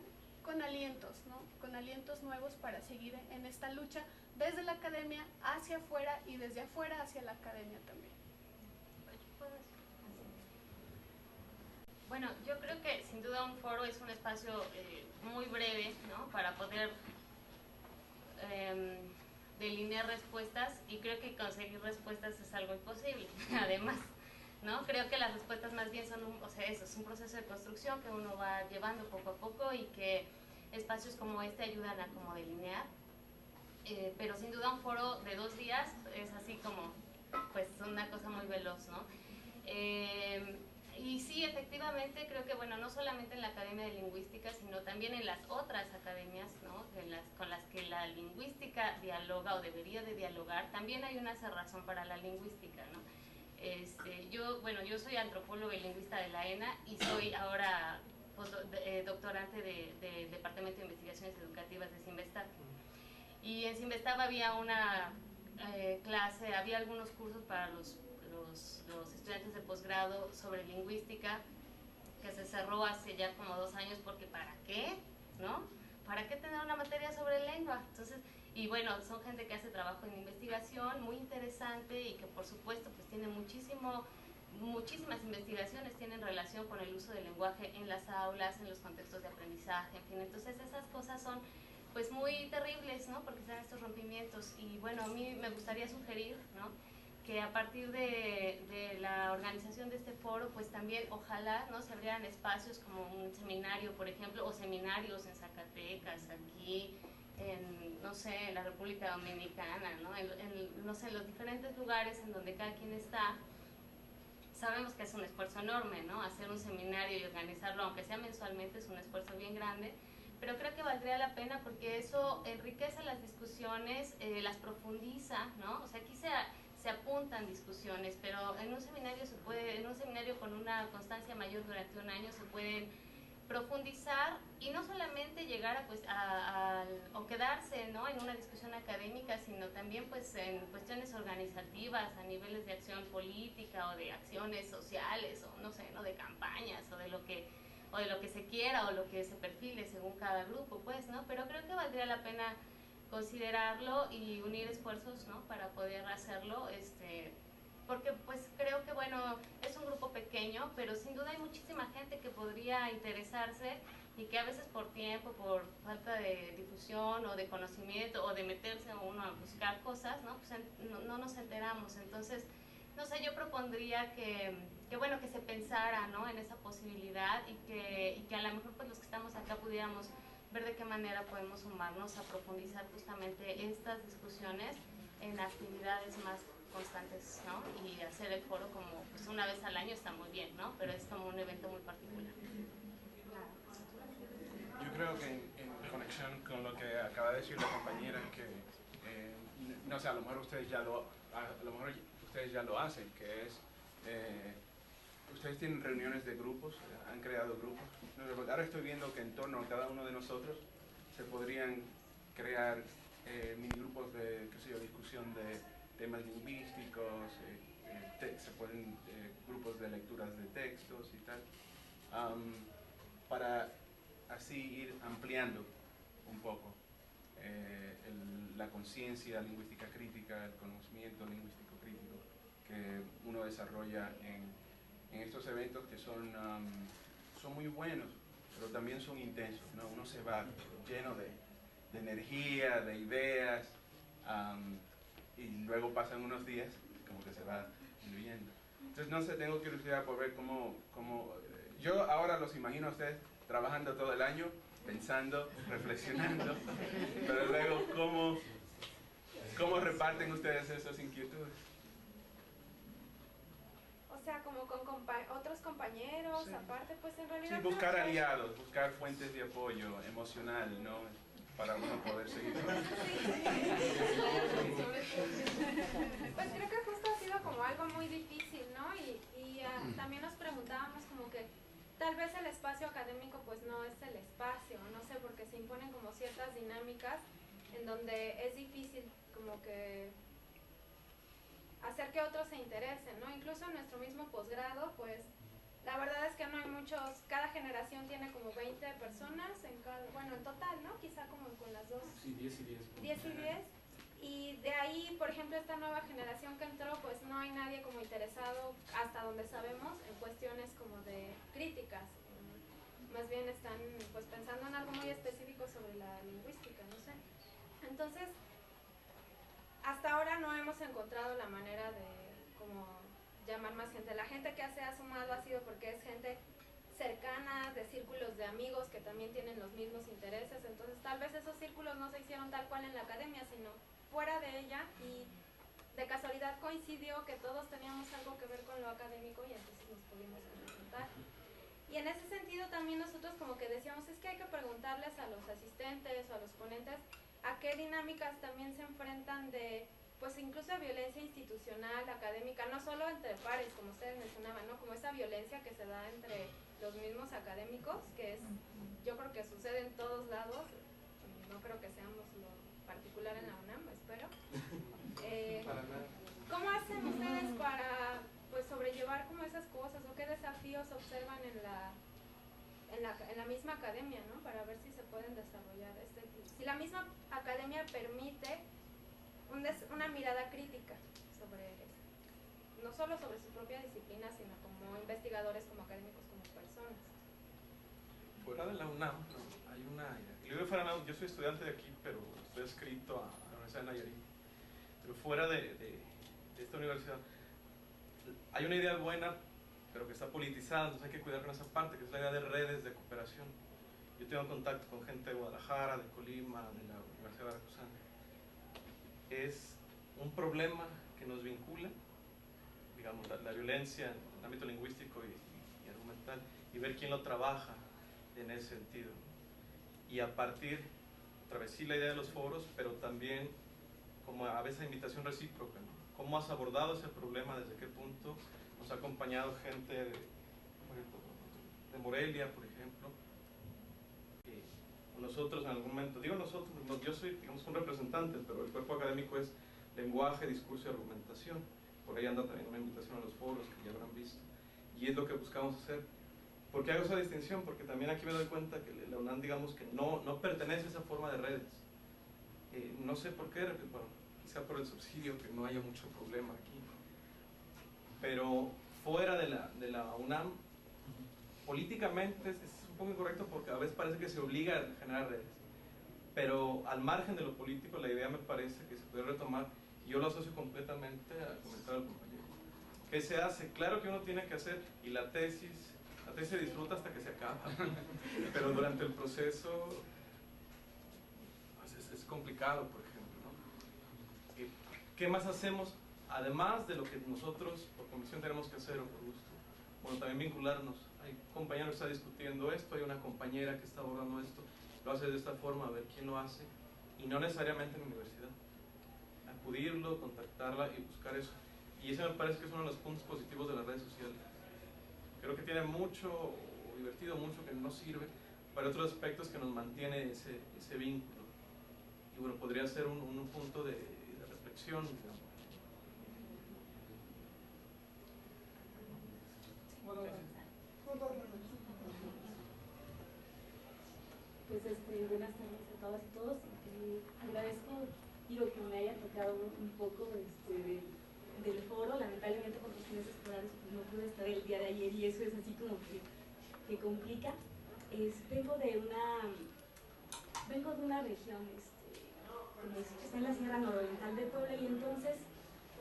con alientos, ¿no? Con alientos nuevos para seguir en esta lucha desde la academia hacia afuera y desde afuera hacia la academia también. Bueno, yo creo que sin duda un foro es un espacio muy breve, ¿no? Para poder delinear respuestas, y creo que conseguir respuestas es algo imposible, además, ¿no? Creo que las respuestas más bien son eso, es un proceso de construcción que uno va llevando poco a poco y que espacios como este ayudan a como delinear, pero sin duda un foro de 2 días es así como, pues, una cosa muy veloz, ¿no? Y sí, efectivamente, creo que, bueno, no solamente en la Academia de Lingüística, sino también en las otras academias, ¿no? Con las que la lingüística dialoga o debería de dialogar, también hay una cerrazón para la lingüística, ¿no? Yo soy antropóloga y lingüista de la ENA y soy ahora doctorante del Departamento de Investigaciones Educativas de Sinvestab. Y en Sinvestab había una clase, había algunos cursos para los estudiantes de posgrado sobre lingüística, que se cerró hace ya como 2 años, porque ¿para qué? ¿No? ¿Para qué tener una materia sobre lengua? Entonces, y bueno, son gente que hace trabajo en investigación muy interesante y que por supuesto pues tiene muchísimas investigaciones tienen relación con el uso del lenguaje en las aulas, en los contextos de aprendizaje, en fin. Entonces esas cosas son pues muy terribles, ¿no? Porque se dan estos rompimientos, y bueno, a mí me gustaría sugerir, ¿no?, que a partir de la organización de este foro, pues también ojalá, ¿no?, se abrieran espacios como un seminario, por ejemplo, o seminarios en Zacatecas, aquí, no sé, en la República Dominicana, ¿no? No sé, en los diferentes lugares en donde cada quien está. Sabemos que es un esfuerzo enorme, ¿no? Hacer un seminario y organizarlo, aunque sea mensualmente, es un esfuerzo bien grande, pero creo que valdría la pena porque eso enriquece las discusiones, las profundiza, ¿no? O sea, aquí se apuntan discusiones, pero en un seminario con una constancia mayor durante 1 año se pueden profundizar y no solamente llegar o quedarse, ¿no?, en una discusión académica, sino también pues en cuestiones organizativas, a niveles de acción política o de acciones sociales, o no sé, ¿no?, de campañas o de lo que se quiera o lo que se perfile según cada grupo, pues, ¿no? Pero creo que valdría la pena considerarlo y unir esfuerzos, ¿no?, para poder hacerlo, porque pues creo que, bueno, es un grupo pequeño, pero sin duda hay muchísima gente que podría interesarse y que a veces por tiempo, por falta de difusión o de conocimiento o de meterse uno a buscar cosas, ¿no?, pues no nos enteramos. Entonces, no sé, yo propondría que se pensara, ¿no?, en esa posibilidad y que a lo mejor pues los que estamos acá pudiéramos ver de qué manera podemos sumarnos a profundizar justamente estas discusiones en actividades más constantes, ¿no? Y hacer el foro como pues 1 vez al año está muy bien, ¿no? Pero es como un evento muy particular. Yo creo que en conexión con lo que acaba de decir la compañera, que no sé, a lo mejor ustedes ya lo hacen, que es ustedes tienen reuniones de grupos, han creado grupos. Ahora estoy viendo que en torno a cada uno de nosotros se podrían crear mini grupos de, qué sé yo, discusión de temas lingüísticos, se pueden grupos de lecturas de textos y tal, para así ir ampliando un poco la conciencia lingüística crítica, el conocimiento lingüístico crítico que uno desarrolla en estos eventos que son muy buenos, pero también son intensos, ¿no? Uno se va lleno de energía, de ideas, y luego pasan unos días como que se va diluyendo. Entonces, no sé, tengo curiosidad por ver cómo yo ahora los imagino a ustedes trabajando todo el año, pensando, reflexionando, pero luego ¿cómo reparten ustedes esas inquietudes? O sea, como con otros compañeros, sí. Aparte, pues en realidad... Sí, buscar aliados, buscar fuentes de apoyo emocional, ¿no?, para uno poder seguir. Pues creo que justo ha sido como algo muy difícil, ¿no? Y también nos preguntábamos como que tal vez el espacio académico pues no es el espacio, no sé, porque se imponen como ciertas dinámicas en donde es difícil como que hacer que otros se interesen, ¿no? Incluso en nuestro mismo posgrado, pues la verdad es que no hay muchos, cada generación tiene como 20 personas, bueno, en total, ¿no? Quizá como con las dos. Sí, 10 y 10. 10 y 10. Y de ahí, por ejemplo, esta nueva generación que entró, pues no hay nadie como interesado, hasta donde sabemos, en cuestiones como de críticas. Más bien están pues pensando en algo muy específico sobre la lingüística, no sé. Entonces, hasta ahora no hemos encontrado la manera de como llamar más gente. La gente que se ha sumado ha sido porque es gente cercana, de círculos de amigos que también tienen los mismos intereses. Entonces, tal vez esos círculos no se hicieron tal cual en la academia, sino fuera de ella, y de casualidad coincidió que todos teníamos algo que ver con lo académico y entonces nos pudimos presentar. Y en ese sentido también nosotros como que decíamos, es que hay que preguntarles a los asistentes o a los ponentes a qué dinámicas también se enfrentan de, pues incluso violencia institucional, académica, no solo entre pares, como ustedes mencionaban, ¿no? Como esa violencia que se da entre los mismos académicos, que es, yo creo que sucede en todos lados, no creo que seamos lo particular en la UNAM, espero. ¿Cómo hacen ustedes para pues sobrellevar como esas cosas, o qué desafíos observan en la misma academia, ¿no? Para ver si se pueden desarrollar si la misma academia permite una mirada crítica sobre, no solo sobre su propia disciplina, sino como investigadores, como académicos, como personas. Fuera de la UNAM, hay una... Yo soy estudiante de aquí, pero estoy adscrito a la Universidad de Nayarit. Pero fuera de esta universidad, hay una idea buena, pero que está politizada, entonces hay que cuidar con esa parte, que es la idea de redes de cooperación. Yo tengo contacto con gente de Guadalajara, de Colima, de la Universidad Veracruzana. Es un problema que nos vincula, digamos, la violencia en el ámbito lingüístico y argumental, y ver quién lo trabaja en ese sentido. Y a partir, otra vez sí la idea de los foros, pero también como a veces invitación recíproca, ¿no? ¿Cómo has abordado ese problema? ¿Desde qué punto? Nos ha acompañado gente de Morelia, por ejemplo. Nosotros en algún momento, digo nosotros, yo soy, digamos, un representante, pero el cuerpo académico es lenguaje, discurso y argumentación. Por ahí anda también una invitación a los foros que ya habrán visto. Y es lo que buscamos hacer. ¿Por qué hago esa distinción? Porque también aquí me doy cuenta que la UNAM, digamos, que no pertenece a esa forma de redes. No sé por qué, bueno, quizá por el subsidio, que no haya mucho problema aquí. Pero fuera de la UNAM, políticamente es un poco incorrecto porque a veces parece que se obliga a generar redes. Pero al margen de lo político, la idea me parece que se puede retomar, y yo lo asocio completamente al comentario del compañero. ¿Qué se hace? Claro que uno tiene que hacer, y la tesis se disfruta hasta que se acaba, pero durante el proceso pues es complicado, por ejemplo, ¿no? ¿Qué más hacemos? Además de lo que nosotros por comisión tenemos que hacer o por gusto, bueno, también vincularnos. Hay compañeros que están discutiendo esto, hay una compañera que está abordando esto, lo hace de esta forma, a ver quién lo hace, y no necesariamente en la universidad. Acudirlo, contactarla y buscar eso. Y ese me parece que es uno de los puntos positivos de las redes sociales. Creo que tiene mucho divertido, mucho que no sirve, para otros aspectos que nos mantiene ese vínculo. Y bueno, podría ser un punto de reflexión, digamos. Pues buenas tardes a todas y todos. Agradezco, digo, que me haya tocado un poco del foro. Lamentablemente por cuestiones escolares pues, no pude estar el día de ayer y eso es así como que complica. Vengo de una región como que está en la Sierra Nororiental de Puebla, y entonces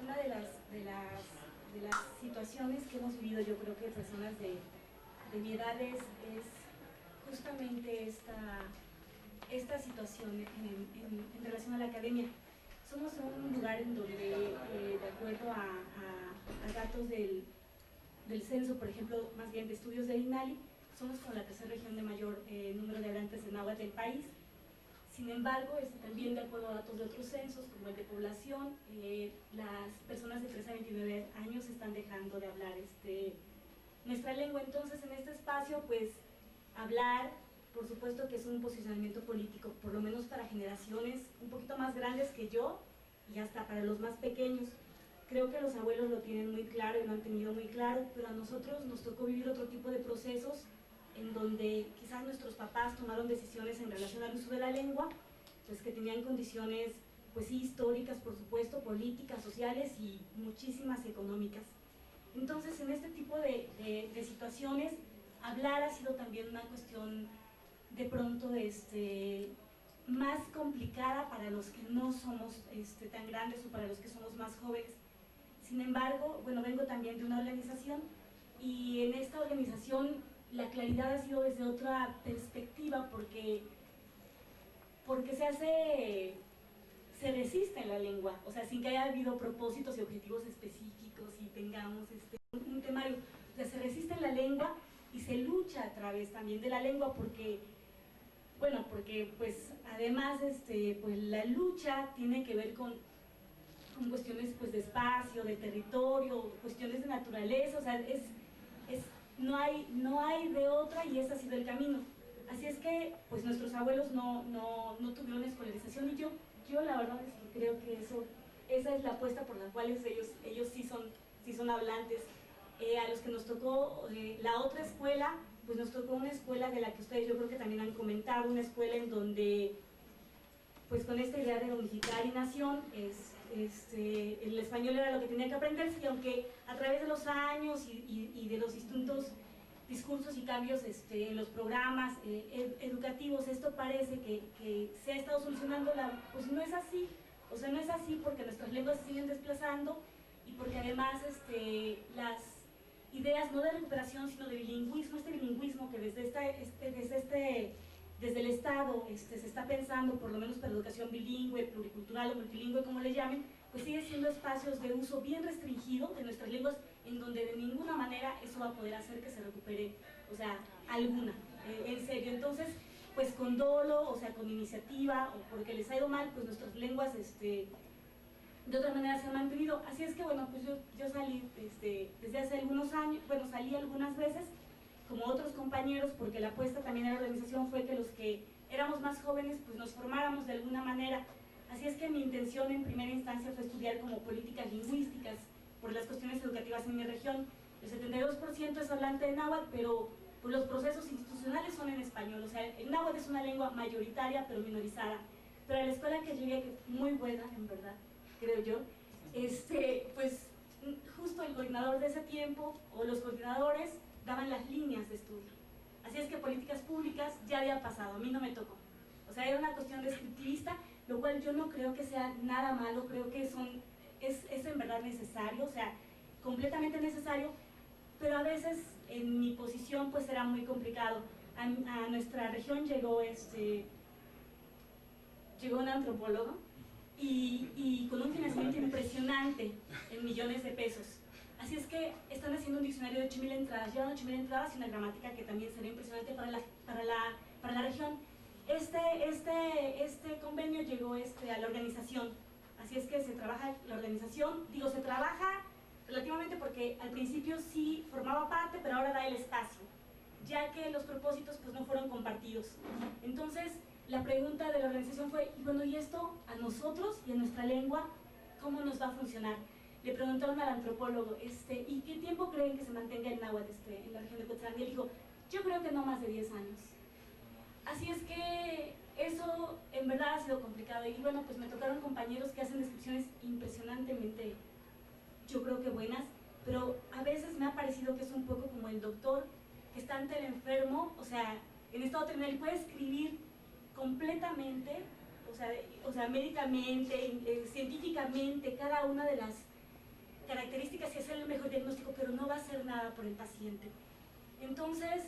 una de las situaciones que hemos vivido, yo creo que personas de mi edad, es justamente esta situación en relación a la academia. Somos un lugar en donde, de acuerdo a datos del censo, por ejemplo, más bien de estudios de INALI, somos con la tercera región de mayor número de hablantes de náhuatl del país. Sin embargo, también de acuerdo a datos de otros censos, como el de población, las personas de 13 a 29 años están dejando de hablar nuestra lengua. Entonces, en este espacio, pues, hablar, por supuesto que es un posicionamiento político, por lo menos para generaciones un poquito más grandes que yo, y hasta para los más pequeños. creo que los abuelos lo tienen muy claro y lo han tenido muy claro, pero a nosotros nos tocó vivir otro tipo de procesos en donde quizás nuestros papás tomaron decisiones en relación al uso de la lengua, pues que tenían condiciones, pues sí, históricas, por supuesto, políticas, sociales y muchísimas económicas. Entonces, en este tipo de situaciones, hablar ha sido también una cuestión de pronto más complicada para los que no somos tan grandes o para los que somos más jóvenes. Sin embargo, bueno, vengo también de una organización y en esta organización la claridad ha sido desde otra perspectiva porque se resiste en la lengua, o sea, sin que haya habido propósitos y objetivos específicos y tengamos un temario, o sea, se resiste en la lengua y se lucha a través también de la lengua porque, bueno, porque pues además pues la lucha tiene que ver con cuestiones pues de espacio, de territorio, cuestiones de naturaleza, o sea, no hay de otra y ese ha sido el camino. Así es que pues nuestros abuelos no tuvieron escolarización y yo la verdad es que creo que esa es la apuesta por la cual ellos sí son hablantes. A los que nos tocó la otra escuela, pues nos tocó una escuela de la que ustedes yo creo que también han comentado, una escuela en donde pues con esta idea de unificar y nación, el español era lo que tenía que aprenderse y aunque a través de los años y de los distintos discursos y cambios en los programas educativos, esto parece que se ha estado solucionando, pues no es así, o sea, no es así porque nuestras lenguas se siguen desplazando y porque además las ideas no de recuperación sino de bilingüismo, bilingüismo que desde el Estado se está pensando, por lo menos para educación bilingüe, pluricultural o multilingüe, como le llamen, pues sigue siendo espacios de uso bien restringido de nuestras lenguas, en donde de ninguna manera eso va a poder hacer que se recupere, o sea, alguna, en serio. Entonces, pues con dolo, o sea, con iniciativa, o porque les ha ido mal, pues nuestras lenguas, de otra manera se han mantenido. Así es que, bueno, pues yo salí desde hace algunos años, bueno, salí algunas veces, como otros compañeros, porque la apuesta también de la organización fue que los que éramos más jóvenes, pues nos formáramos de alguna manera. Así es que mi intención en primera instancia fue estudiar como políticas lingüísticas por las cuestiones educativas en mi región. El 72% es hablante de náhuatl, pero pues, los procesos institucionales son en español. O sea, el náhuatl es una lengua mayoritaria, pero minorizada. Pero a la escuela que llegué, que es muy buena, en verdad, creo yo, pues justo el coordinador de ese tiempo, o los coordinadores, daban las líneas de estudio. Así es que políticas públicas ya había pasado, a mí no me tocó. O sea, era una cuestión descriptivista, lo cual yo no creo que sea nada malo, creo que es en verdad necesario, o sea, completamente necesario, pero a veces en mi posición pues era muy complicado. A nuestra región llegó un antropólogo y con un financiamiento impresionante en millones de pesos. Así es que están haciendo un diccionario de 8.000 entradas, llevan 8.000 entradas y una gramática que también será impresionante para la región. Este convenio llegó a la organización, así es que se trabaja la organización, se trabaja relativamente porque al principio sí formaba parte, pero ahora da el espacio, ya que los propósitos pues no fueron compartidos. Entonces la pregunta de la organización fue, bueno, ¿y esto a nosotros y a nuestra lengua cómo nos va a funcionar? Le preguntaron al antropólogo, ¿y qué tiempo creen que se mantenga el náhuatl en la región de Coatzin? Y él dijo, yo creo que no más de 10 años. Así es que eso en verdad ha sido complicado y bueno, pues me tocaron compañeros que hacen descripciones impresionantemente, yo creo que buenas, pero a veces me ha parecido que es un poco como el doctor que está ante el enfermo, o sea, en estado terminal y puede escribir completamente, o sea médicamente, científicamente, cada una de las características y hacer el mejor diagnóstico, pero no va a hacer nada por el paciente. Entonces,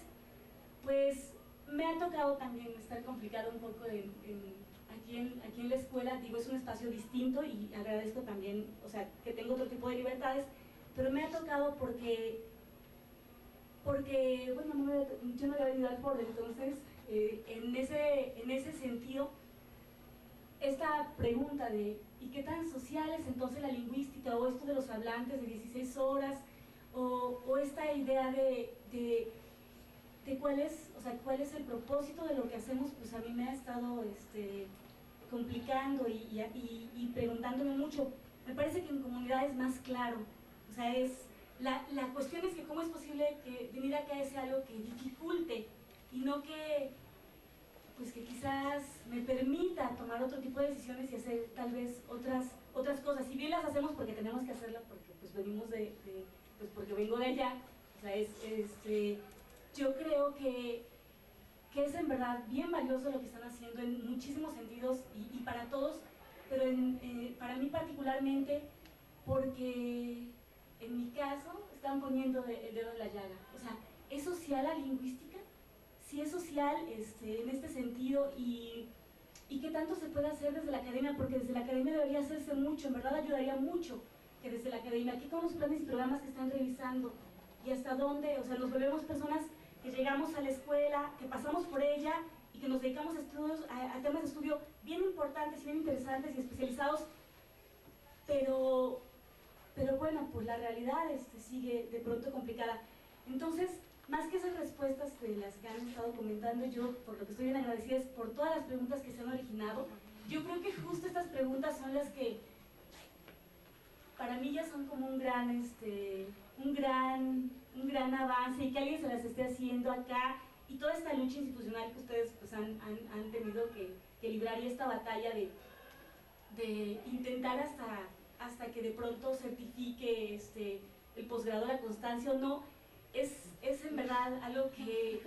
pues me ha tocado también estar complicado un poco aquí en la escuela, es un espacio distinto y agradezco también, o sea, que tengo otro tipo de libertades, pero me ha tocado porque bueno, yo no había venido al foro, entonces en ese sentido, esta pregunta de ¿y qué tan social es entonces la lingüística o esto de los hablantes de 16 horas o esta idea de cuál es el propósito de lo que hacemos? Pues a mí me ha estado complicando y preguntándome mucho, Me parece que en comunidad es más claro. O sea, la cuestión es que cómo es posible que venir acá sea algo que dificulte y no que, pues que quizás me permita tomar otro tipo de decisiones y hacer tal vez otras cosas. Si bien las hacemos porque tenemos que hacerlas, porque pues venimos pues porque vengo de allá, o sea, yo creo que es en verdad bien valioso lo que están haciendo en muchísimos sentidos y para todos, pero para mí particularmente porque en mi caso están poniendo el dedo en la llaga. O sea, ¿es social la lingüística? Sí es social en este sentido y qué tanto se puede hacer desde la academia, porque desde la academia debería hacerse mucho, en verdad ayudaría mucho que desde la academia, aquí con los planes y programas que están revisando y hasta dónde, o sea, nos volvemos personas que llegamos a la escuela, que pasamos por ella y que nos dedicamos a estudios, a temas de estudio bien importantes y bien interesantes y especializados, pero bueno, pues la realidad sigue de pronto complicada. Entonces, más que esas respuestas de las que han estado comentando, yo por lo que estoy bien agradecida es por todas las preguntas que se han originado. Yo creo que justo estas preguntas son las que para mí ya son como un gran avance y que alguien se las esté haciendo acá y toda esta lucha institucional que ustedes pues, han tenido que librar y esta batalla de intentar hasta que de pronto certifique el posgrado la constancia o no, es en verdad algo que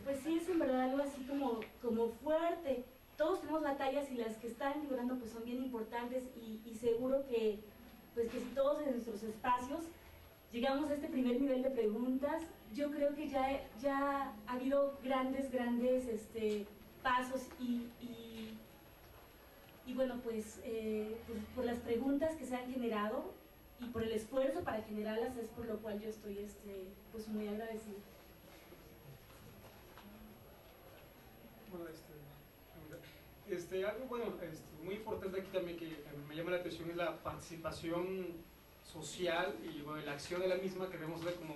pues sí es en verdad algo así como fuerte. Todos tenemos batallas y las que están librando pues son bien importantes y seguro que pues que si todos en nuestros espacios llegamos a este primer nivel de preguntas, yo creo que ya ha habido grandes pasos y bueno, pues por las preguntas que se han generado y por el esfuerzo para generarlas es por lo cual yo estoy pues muy agradecida. Bueno, algo muy importante aquí también que me llama la atención es la participación social y bueno, la acción de la misma que debemos ver como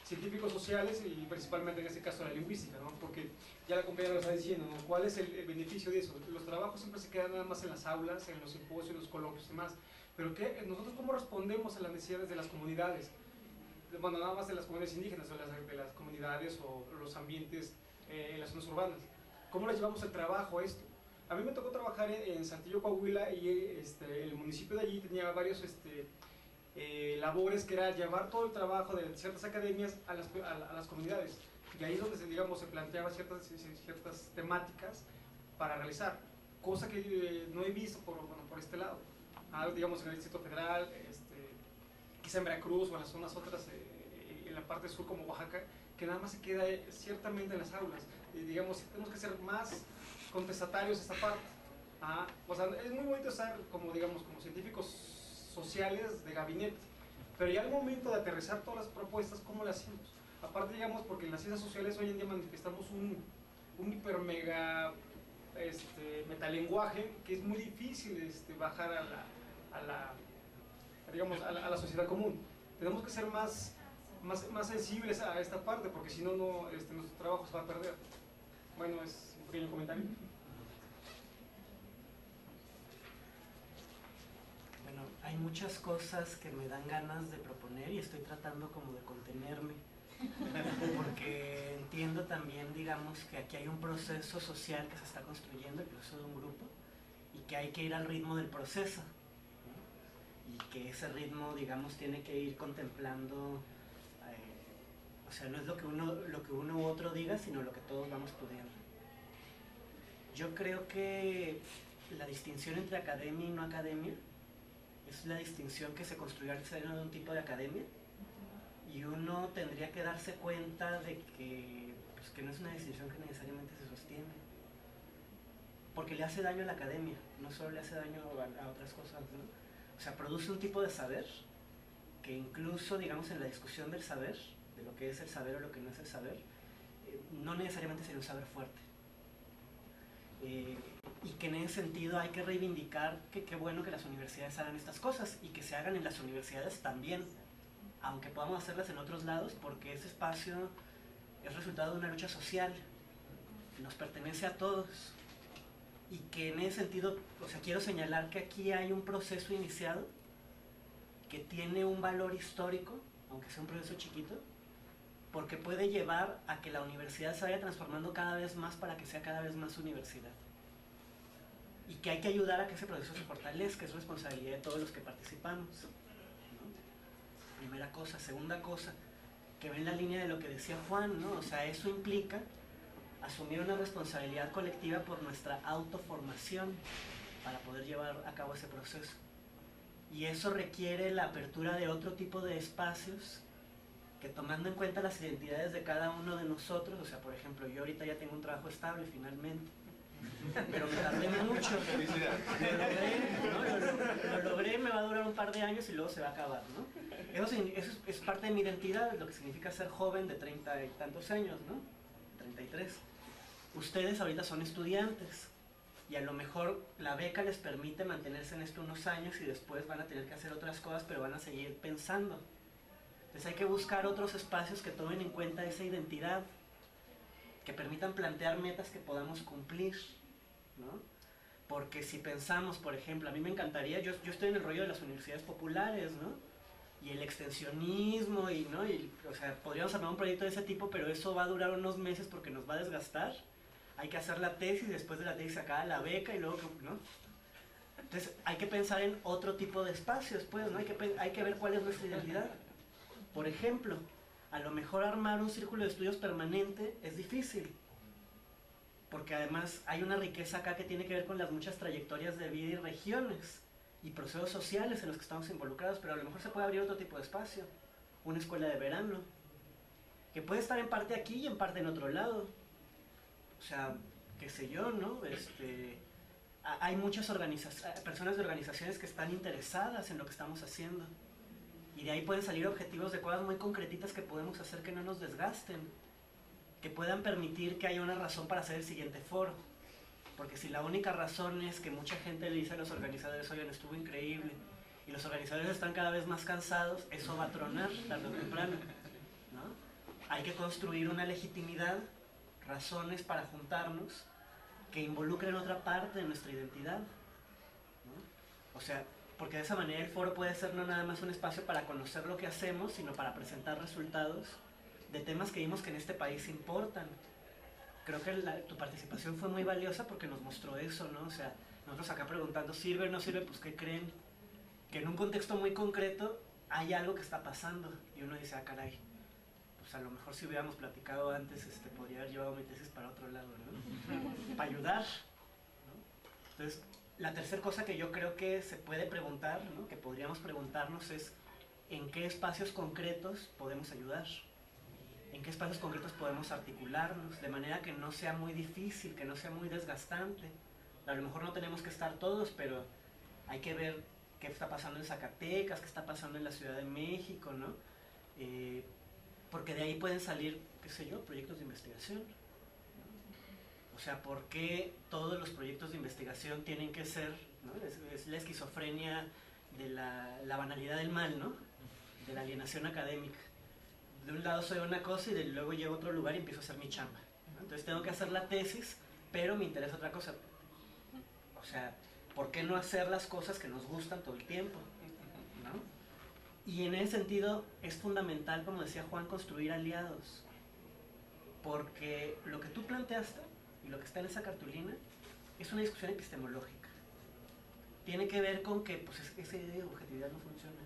científicos sociales y principalmente en este caso la lingüística, ¿no? Porque ya la compañera lo está diciendo, ¿no? ¿Cuál es el beneficio de eso? Los trabajos siempre se quedan nada más en las aulas, en los simposios, en los coloquios y demás, pero nosotros cómo respondemos a las necesidades de las comunidades, bueno, nada más de las comunidades indígenas o de las comunidades o los ambientes en las zonas urbanas, ¿cómo les llevamos el trabajo a esto? A mí me tocó trabajar en Saltillo, Coahuila y el municipio de allí tenía varios labores que era llevar todo el trabajo de ciertas academias a las comunidades y ahí es donde digamos, se planteaban ciertas temáticas para realizar, cosa que no he visto por este lado, digamos en el Distrito Federal, quizá en Veracruz o en las zonas otras, en la parte sur como Oaxaca, que nada más se queda ciertamente en las aulas, digamos tenemos que ser más contestatarios esta parte. O sea, es muy bonito estar como científicos sociales de gabinete, pero ya al momento de aterrizar todas las propuestas, ¿cómo las hacemos? Aparte, digamos, porque en las ciencias sociales hoy en día manifestamos un hiper mega metalenguaje que es muy difícil bajar a la sociedad común. Tenemos que ser más sensibles a esta parte, porque si no, nuestro trabajo se va a perder. Bueno, es un pequeño comentario. Bueno, hay muchas cosas que me dan ganas de proponer y estoy tratando como de contenerme, porque entiendo también, digamos, que aquí hay un proceso social que se está construyendo, el proceso de un grupo, y que hay que ir al ritmo del proceso, ¿no? Y que ese ritmo, digamos, tiene que ir contemplando, o sea, no es lo que uno u otro diga, sino lo que todos vamos pudiendo. Yo creo que la distinción entre academia y no academia es la distinción que se construyó al seno de un tipo de academia y uno tendría que darse cuenta de que no es una distinción que necesariamente se sostiene, porque le hace daño a la academia, no solo le hace daño a otras cosas, ¿no? O sea, produce un tipo de saber que incluso, digamos, en la discusión del saber, de lo que es el saber o lo que no es el saber, no necesariamente sería un saber fuerte. Y que en ese sentido hay que reivindicar que qué bueno que las universidades hagan estas cosas y que se hagan en las universidades también, aunque podamos hacerlas en otros lados, porque ese espacio es resultado de una lucha social, nos pertenece a todos y que en ese sentido, o sea, quiero señalar que aquí hay un proceso iniciado que tiene un valor histórico, aunque sea un proceso chiquito, porque puede llevar a que la universidad se vaya transformando cada vez más para que sea cada vez más universidad. Y que hay que ayudar a que ese proceso se fortalezca, es responsabilidad de todos los que participamos, ¿no? Primera cosa. Segunda cosa, que va en la línea de lo que decía Juan, ¿no? O sea, eso implica asumir una responsabilidad colectiva por nuestra autoformación para poder llevar a cabo ese proceso. Y eso requiere la apertura de otro tipo de espacios que, tomando en cuenta las identidades de cada uno de nosotros, o sea, por ejemplo, yo ahorita ya tengo un trabajo estable finalmente, pero me tardé mucho. Lo logré, me va a durar un par de años y luego se va a acabar, ¿no? Eso es parte de mi identidad, lo que significa ser joven de 30 y tantos años, ¿no? 33. Ustedes ahorita son estudiantes y a lo mejor la beca les permite mantenerse en esto unos años y después van a tener que hacer otras cosas, pero van a seguir pensando. Entonces hay que buscar otros espacios que tomen en cuenta esa identidad, que permitan plantear metas que podamos cumplir, ¿no? Porque si pensamos, por ejemplo, a mí me encantaría, yo estoy en el rollo de las universidades populares, ¿no? Y el extensionismo, y, ¿no? O sea, podríamos armar un proyecto de ese tipo, pero eso va a durar unos meses porque nos va a desgastar. Hay que hacer la tesis, después de la tesis sacar la beca y luego, ¿no? Entonces hay que pensar en otro tipo de espacios, pues, ¿no? Hay que ver cuál es nuestra identidad. Por ejemplo, a lo mejor armar un círculo de estudios permanente es difícil, porque además hay una riqueza acá que tiene que ver con las muchas trayectorias de vida y regiones y procesos sociales en los que estamos involucrados, pero a lo mejor se puede abrir otro tipo de espacio, una escuela de verano, que puede estar en parte aquí y en parte en otro lado. O sea, qué sé yo, ¿no? Hay muchas personas de organizaciones que están interesadas en lo que estamos haciendo. Y de ahí pueden salir objetivos de cosas muy concretitas que podemos hacer que no nos desgasten, que puedan permitir que haya una razón para hacer el siguiente foro. Porque si la única razón es que mucha gente le dice a los organizadores, oigan, estuvo increíble, y los organizadores están cada vez más cansados, eso va a tronar tarde o temprano, ¿no? Hay que construir una legitimidad, razones para juntarnos, que involucren otra parte de nuestra identidad, ¿no? O sea, porque de esa manera el foro puede ser no nada más un espacio para conocer lo que hacemos, sino para presentar resultados de temas que vimos que en este país importan. Creo que tu participación fue muy valiosa porque nos mostró eso, ¿no? O sea, nosotros acá preguntando, ¿sirve o no sirve? Pues, ¿qué creen? Que en un contexto muy concreto hay algo que está pasando. Y uno dice, ah, caray, pues a lo mejor si hubiéramos platicado antes, podría haber llevado mi tesis para otro lado, ¿no? Para ayudar, ¿no? Entonces, la tercera cosa que yo creo que se puede preguntar, ¿no? Que podríamos preguntarnos es, ¿en qué espacios concretos podemos ayudar? ¿En qué espacios concretos podemos articularnos? De manera que no sea muy difícil, que no sea muy desgastante. A lo mejor no tenemos que estar todos, pero hay que ver qué está pasando en Zacatecas, qué está pasando en la Ciudad de México, ¿no? Porque de ahí pueden salir, qué sé yo, proyectos de investigación, ¿no? O sea, ¿por qué todos los proyectos de investigación tienen que ser, ¿no? Es la esquizofrenia de la banalidad del mal, ¿no? De la alienación académica. De un lado soy una cosa y luego llego a otro lugar y empiezo a hacer mi chamba, ¿no? Entonces tengo que hacer la tesis, pero me interesa otra cosa. O sea, ¿por qué no hacer las cosas que nos gustan todo el tiempo? ¿No? Y en ese sentido es fundamental, como decía Juan, construir aliados. Porque lo que tú planteaste y lo que está en esa cartulina es una discusión epistemológica. Tiene que ver con que pues, esa idea de objetividad no funciona.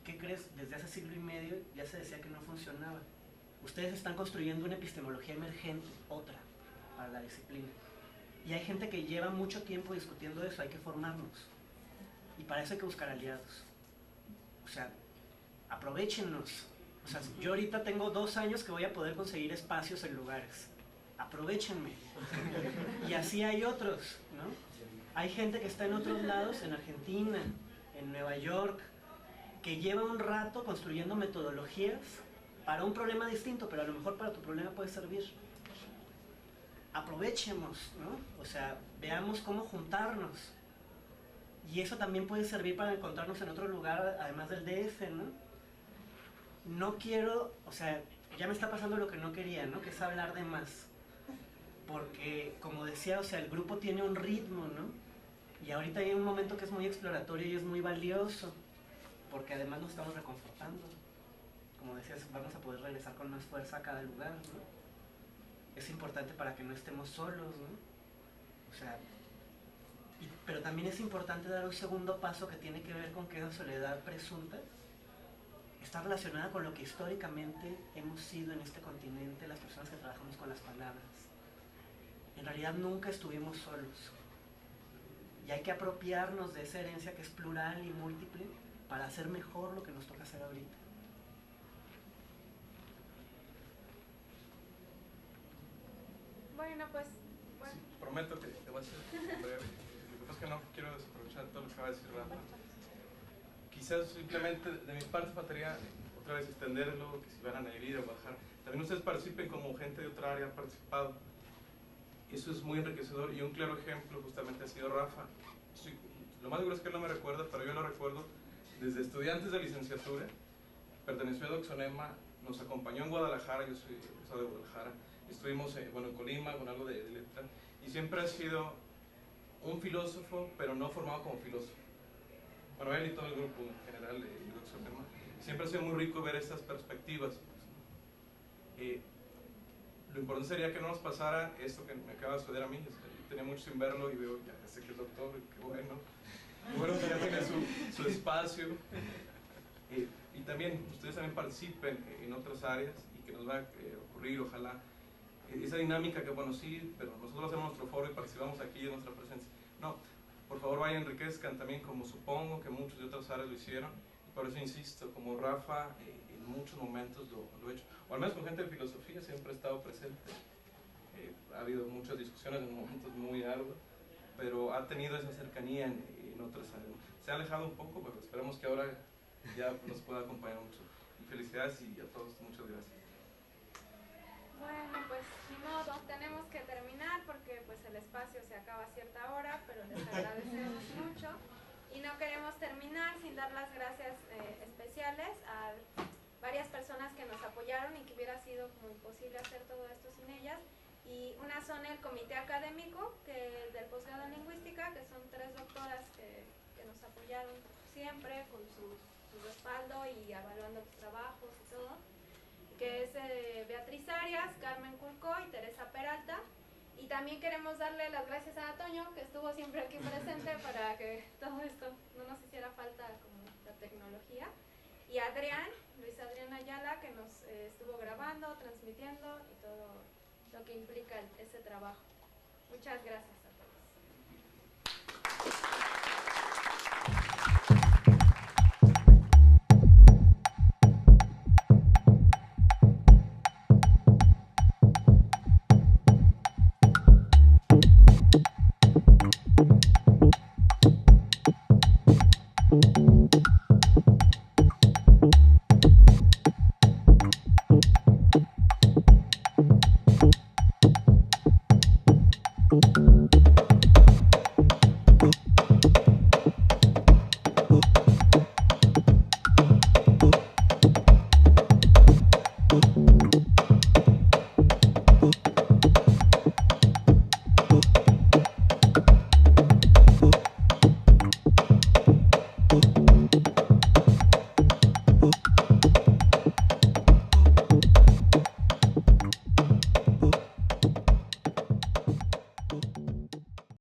¿Qué crees? Desde hace siglo y medio ya se decía que no funcionaba. Ustedes están construyendo una epistemología emergente, otra, para la disciplina. Y hay gente que lleva mucho tiempo discutiendo eso, hay que formarnos. Y para eso hay que buscar aliados. O sea, aprovéchennos. O sea, yo ahorita tengo 2 años que voy a poder conseguir espacios en lugares. Aprovéchenme. Y así hay otros, ¿no? Hay gente que está en otros lados, en Argentina, en Nueva York, que lleva un rato construyendo metodologías para un problema distinto, pero a lo mejor para tu problema puede servir. Aprovechemos, ¿no? O sea, veamos cómo juntarnos. Y eso también puede servir para encontrarnos en otro lugar, además del DF, ¿no? No quiero, o sea, ya me está pasando lo que no quería, ¿no? Que es hablar de más. porque, como decía, o sea, el grupo tiene un ritmo, ¿no? Y ahorita hay un momento que es muy exploratorio y es muy valioso, porque además nos estamos reconfortando. Como decías, vamos a poder regresar con más fuerza a cada lugar, ¿no? Es importante para que no estemos solos, ¿no? O sea, pero también es importante dar un segundo paso que tiene que ver con que esa soledad presunta está relacionada con lo que históricamente hemos sido en este continente, las personas que trabajamos con las palabras. En realidad nunca estuvimos solos. Y hay que apropiarnos de esa herencia que es plural y múltiple para hacer mejor lo que nos toca hacer ahorita. Bueno, pues... Bueno. Sí, prometo que te voy a hacer breve. Lo que pasa es que no quiero desaprovechar todo lo que acaba de decir Rafa. Quizás simplemente de mi parte faltaría otra vez extenderlo, que si van a añadir o bajar. También ustedes participen como gente de otra área ha participado. Eso es muy enriquecedor y un claro ejemplo justamente ha sido Rafa. Sí, lo más seguro es que él no me recuerda, pero yo lo recuerdo desde estudiantes de licenciatura. Perteneció a Doxonema, nos acompañó en Guadalajara, yo soy de Guadalajara. Estuvimos bueno, en Colima con algo de letra y siempre ha sido un filósofo, pero no formado como filósofo. Bueno, él y todo el grupo en general de Doxonema. Siempre ha sido muy rico ver estas perspectivas. Lo importante sería que no nos pasara esto que me acaba de suceder a mí. Yo tenía mucho sin verlo y veo, ya sé que es doctor, qué bueno. Y bueno, ya tiene su espacio. Y también, ustedes también participen en otras áreas y que nos va a ocurrir, ojalá, esa dinámica que, bueno, sí, pero nosotros hacemos nuestro foro y participamos aquí en nuestra presencia. No, por favor vayan, enriquezcan también, como supongo que muchos de otras áreas lo hicieron. Y por eso insisto, como Rafa, en muchos momentos lo he hecho. O al menos con gente de filosofía siempre he estado presente. Ha habido muchas discusiones en momentos muy arduos, pero ha tenido esa cercanía en otras áreas. Se ha alejado un poco, pero esperemos que ahora ya nos pueda acompañar mucho. Y felicidades y a todos muchas gracias. Bueno, pues ni modo, tenemos que terminar porque pues el espacio se acaba a cierta hora, pero les agradecemos mucho. Y no queremos terminar sin dar las gracias especiales a varias personas que nos apoyaron y que hubiera sido como imposible hacer todo esto sin ellas. Y una son el comité académico del posgrado en lingüística, que son 3 doctoras que nos apoyaron siempre con su respaldo y evaluando los trabajos y todo, que es Beatriz Arias, Carmen Culcó y Teresa Peralta. Y también queremos darle las gracias a Toño, que estuvo siempre aquí presente para que todo esto no nos hiciera falta como la tecnología. Y a Adrián, Luis Adrián Ayala, que nos estuvo grabando, transmitiendo y todo lo que implica ese trabajo. Muchas gracias a todos. Oh.